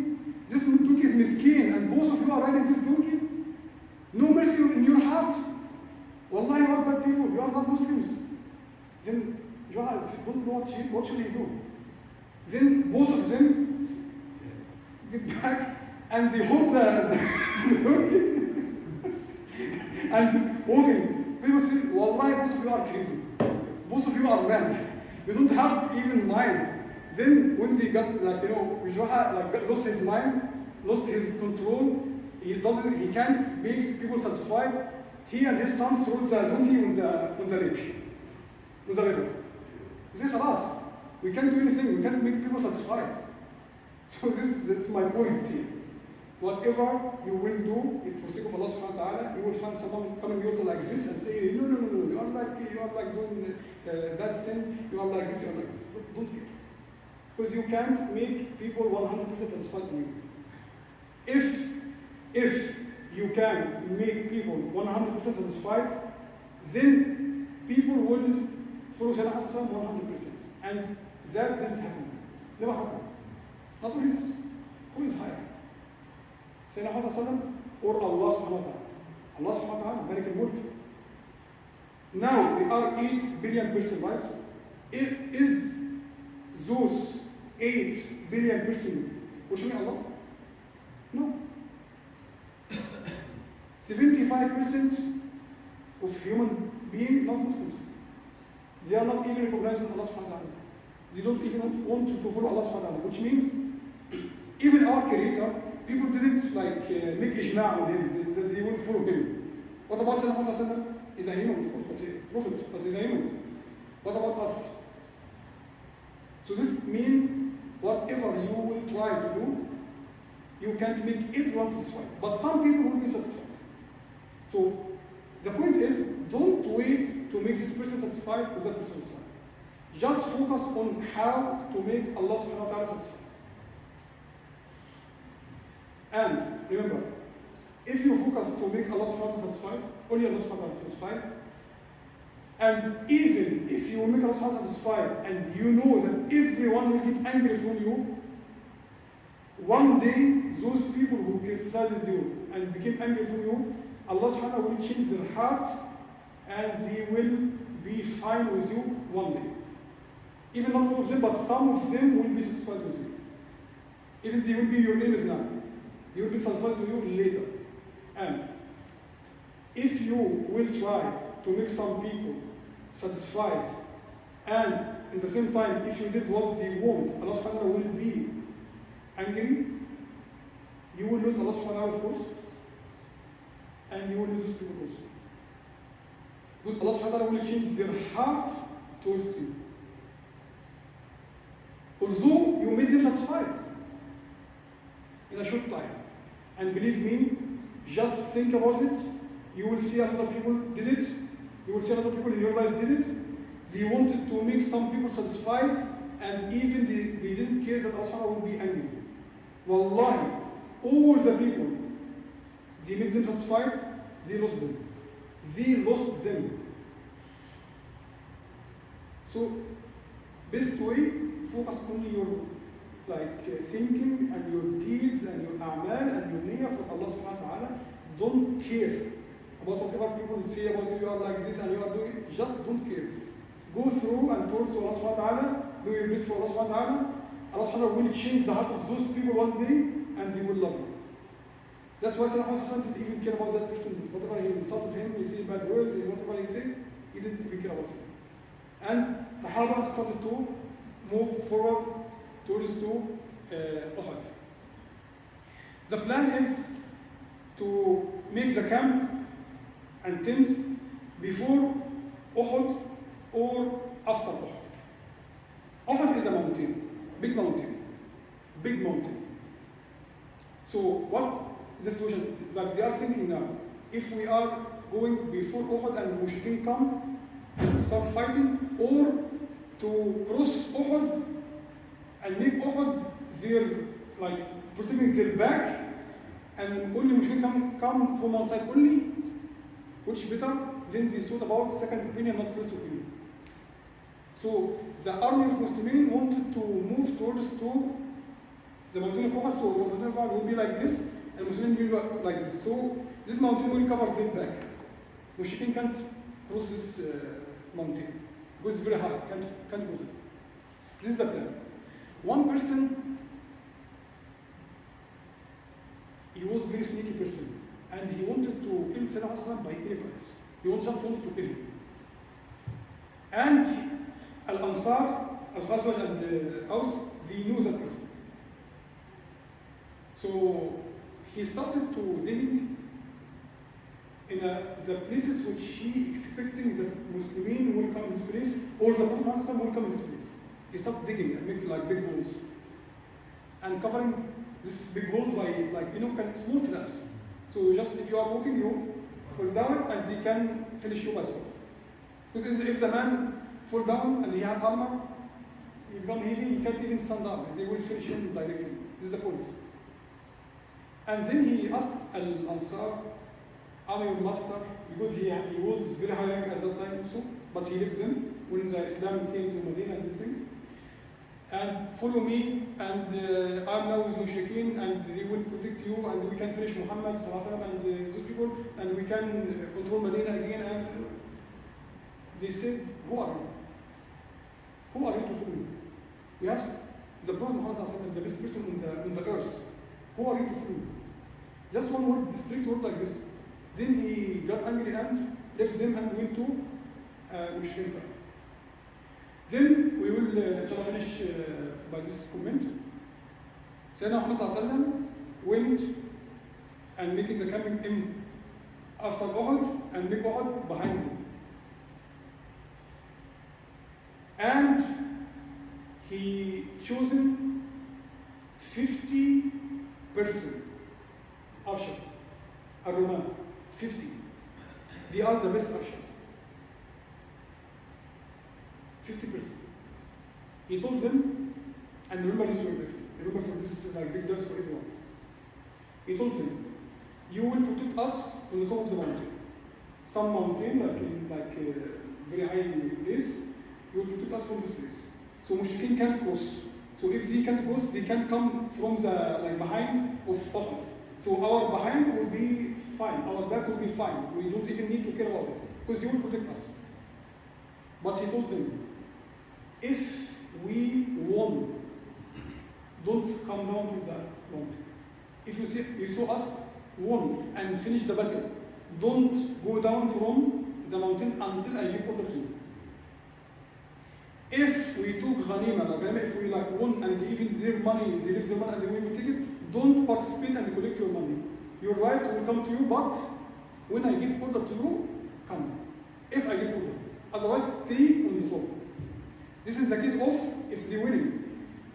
This donkey is miskin, and both of you are riding this donkey. No mercy in your heart. Wallahi, you are bad people. You are not Muslims. Then you don't know what should he do. Then both of them get back and they hold the donkey and walking. People say, Wallahi, both of you are crazy. Both of you are mad. You don't have even mind. Then when they got Joha lost his mind, lost his control, he can't make people satisfied. He and his son threw the donkey on the lake, on the river. He said, "Khalas, we can't do anything. We can't make people satisfied." So this is my point here. Whatever you will do, it for the sake of Allah subhanahu wa ta'ala, you will find someone coming here to like this and say, no, you are like doing bad thing, you are like this, you are like this. Don't care. Because you can't make people 100% satisfied in you. If you can make people 100% satisfied, then people will follow Salah 100%. And that didn't happen. Never happened. Not only this, who is higher? Sayyidina Muhammad or Allah subhanahu wa ta'ala? Allah subhanahu wa ta'ala, Malik al-Mulk. Now we are 8 billion person, right? Is those 8 billion person worshiping Allah? No. 75% of human beings not Muslims. They are not even recognizing Allah subhanahu wa ta'ala. They don't even want to follow Allah subhanahu wa ta'ala, which means even our creator, people didn't make ijma' on him, that they won't follow him. What about Sayyidina Muhammad? He's a human, of course, but a prophet, but he's a human. What about us? So this means whatever you will try to do, you can't make everyone satisfied. But some people will be satisfied. So the point is, don't wait to make this person satisfied or that person satisfied. Just focus on how to make Allah subhanahu wa ta'ala satisfied. And remember, if you focus to make Allah subhanahu wa ta'ala satisfied, only Allah subhanahu wa ta'ala satisfied, and even if you will make Allah subhanahu wa ta'ala satisfied and you know that everyone will get angry from you, one day those people who criticized you and became angry from you, Allah subhanahu wa ta'ala will change their heart and they will be fine with you one day. Even not all of them, but some of them will be satisfied with you. Even they will be your enemies now. They will be satisfied with you later. And if you will try to make some people satisfied, and in the same time, if you did what they want, Allah subhanahu wa ta'ala will be angry angry, you will lose Allah subhanahu wa ta'ala, of course, and you will lose those people also. Because Allah subhanahu wa ta'ala will change their heart towards you. Although you made them satisfied in a short time. And believe me, just think about it. You will see other people did it. You will see other people in your life did it. They wanted to make some people satisfied, and even they didn't care that Allah subhanahu wa ta'ala will be angry. Wallahi, all the people, they made them satisfied, they lost them. They lost them. So, best way, focus on your thinking and your deeds and your a'mal and your niyyah for Allah subhanahu wa ta'ala. Don't care about whatever people say about you are like this and you are doing, just don't care. Go through and towards Allah subhanahu wa ta'ala, do your best for Allah subhanahu wa ta'ala. Allah subhanahu wa ta'ala will change the heart of those people one day and they will love you. That's why Salah didn't even care about that person. Whatever he insulted him, he said bad words, whatever he said, he didn't even care about him. And Sahaba started to move forward towards to Uhud. The plan is to make the camp and tents before Uhud or after Uhud. Uhud is a mountain, big mountain, big mountain. So what is the situation? Like they are thinking now, if we are going before Uhud and Mushrikeen come and start fighting, or to cross Uhud and make Uhud their, protecting their back, and only Mushrikeen come from one side only, which better? Then they thought about second opinion, not first opinion. So the army of Muslims wanted to move towards to the mountain of Uhud, so the mountain of Uhud will be like this, and Muslims will be like this. So this mountain will cover their back. Mushrikeen can't cross this mountain because it's very high, can't cross it. This is the plan. One person, he was a very sneaky person, and he wanted to kill Salah by any price. He just wanted to kill him. And Al-Ansar, Al-Khazraj and the Aus, they knew that person. So he started to dig in the places which he expecting that Muslimin will come in this place, or the Prophet Muhammad will come in this place. He started digging and making big holes. And covering these big holes by small traps. So just if you are walking, you fall down and they can finish you by sword. Because if the man fall down and he has armor, he become heavy, he can't even stand up. They will finish him directly. This is the point. And then he asked Al-Ansar, "Am your master?" Because he was very high rank at that time also, but he left them when the Islam came to Medina and this thing. And follow me, and I'm now with Mushrikeen, and they will protect you, and we can finish Muhammad and those people, and we can control Medina again. And they said, "Who are you? Who are you to follow? We have the Prophet Muhammad, the best person on the earth. Who are you to follow? Just one word, strict word like this." Then he got angry and left them and went to Mushrikeen side. Then we will finish by this comment. Sayyidina Muhammad went and making the camping in after Uhud and make Uhud behind them. And he chosen 50% archers, Ar-Ruman, 50. They are the best archers. 50%. He told them, and remember this word, remember for this big dance for everyone. He told them, "You will protect us on the top of the mountain. Some mountain, in a very high place, you will protect us from this place. So Mushrikeen can't cross. So if they can't cross, they can't come from the behind of Uhud. So our behind will be fine, our back will be fine. We don't even need to care about it, because they will protect us." But he told them, "If we won, don't come down from the mountain. If you saw us won and finish the battle, don't go down from the mountain until I give order to you. If we took ghanima, if we won and even their money, they left their money and we will take don't participate and collect your money. Your rights will come to you, but when I give order to you, come. If I give order. Otherwise, stay on the top. This is the case of if they're winning.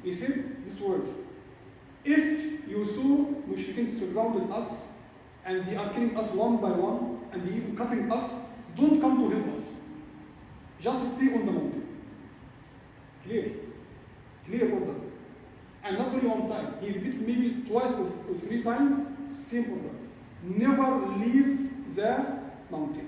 He said this word. If you saw mushrikeen surrounded us and they are killing us one by one and they even cutting us, don't come to help us. Just stay on the mountain. Clear. Clear order. And not only one time. He repeated maybe twice or 3 times, same order. Never leave the mountain.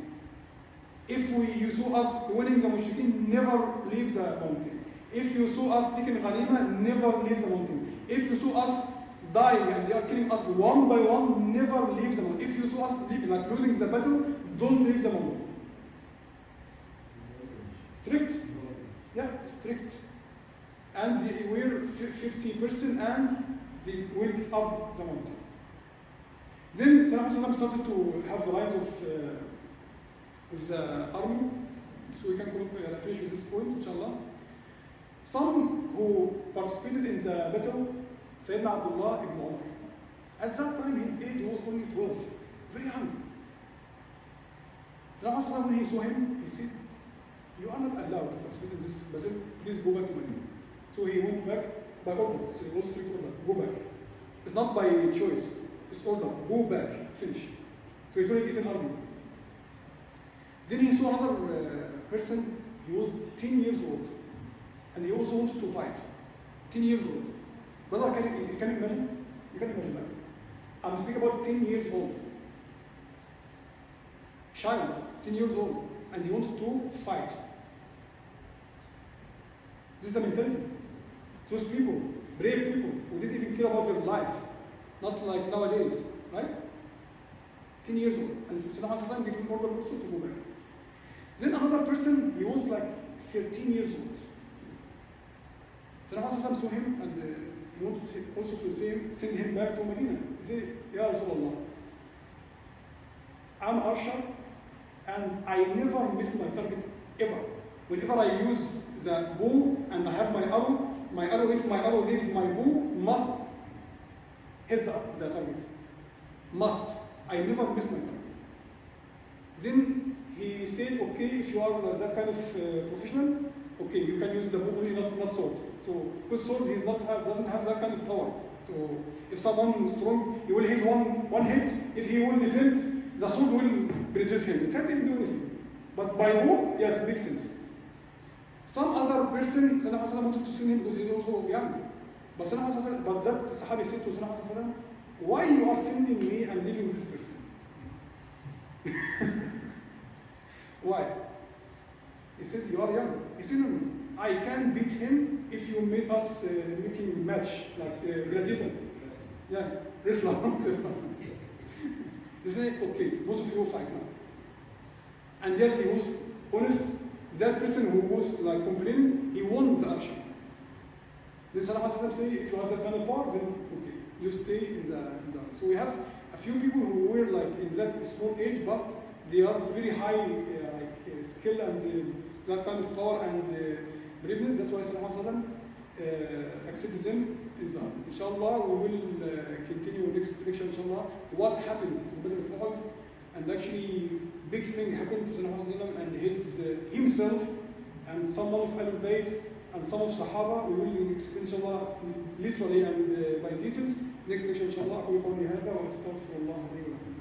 If you saw us winning the mushrikeen, never leave the mountain. If you saw us taking ghanima, never leave the mountain. If you saw us dying and they are killing us one by one, never leave the mountain. If you saw us like losing the battle, don't leave the mountain. Strict? Yeah, strict. And they were 50% and they went up the mountain. Then Salah started to have the lines of the army, so we can finish with this point, inshallah. Some who participated in the battle, Sayyidina Abdullah ibn Umar. At that time, his age was only 12, very young. Salah, when he saw him, he said, "You are not allowed to participate in this battle, please go back to Medina." So he went back by order, so it was strict order, go back. It's not by choice, it's order, go back, finish. So he couldn't get an army. Then he saw another person, he was 10 years old, and he also wanted to fight. 10 years old. Brother, can you imagine? You can imagine that. I'm speaking about 10 years old. Child, 10 years old, and he wanted to fight. This is the mentality. Those people, brave people, who didn't even care about their life. Not like nowadays, right? 10 years old. And Salah gave him order also to go back. Then another person, he was like 13 years old. Salah saw him and he wanted also to send him back to Medina. He said, Ya Rasulullah, I'm Arshar and I never miss my target ever. Whenever I use the bow and I have my arrow, if my arrow leaves my bow, must hit the target. Must. I never miss my target. Then he said, okay, if you are that kind of professional, okay, you can use the bow only, not sword. So with sword, he doesn't have that kind of power. So if someone is strong, he will hit one hit. If he will defend, the sword will penetrate him. You can't even do anything. But by bow, yes, it makes sense. Some other person, Salah wanted to send him because he's also young. But that Sahabi said to Salah, why you are sending me and leaving this person? Why? He said, you are young. He said, no, I can beat him if you make us making match, like gladiator. Yeah, wrestler. He said, okay, both of you fight now. And yes, he was honest. That person who was like complaining, he won the action. Then Salah say, if you have that kind of power, then okay, you stay in the. So we have a few people who were like in that small age, but they are very high skill and that kind of power and braveness. That's why Salah accepted them in the. Inshallah, we will continue next lecture. Inshallah, what happened in the Battle of Uhud, and actually big thing happened to Salah and himself and some of Ahlul Bayt and some of Sahaba. We will explain inshallah literally and by details next lecture inshallah. أقول قولي هذا وأستغفر الله لي ولكم.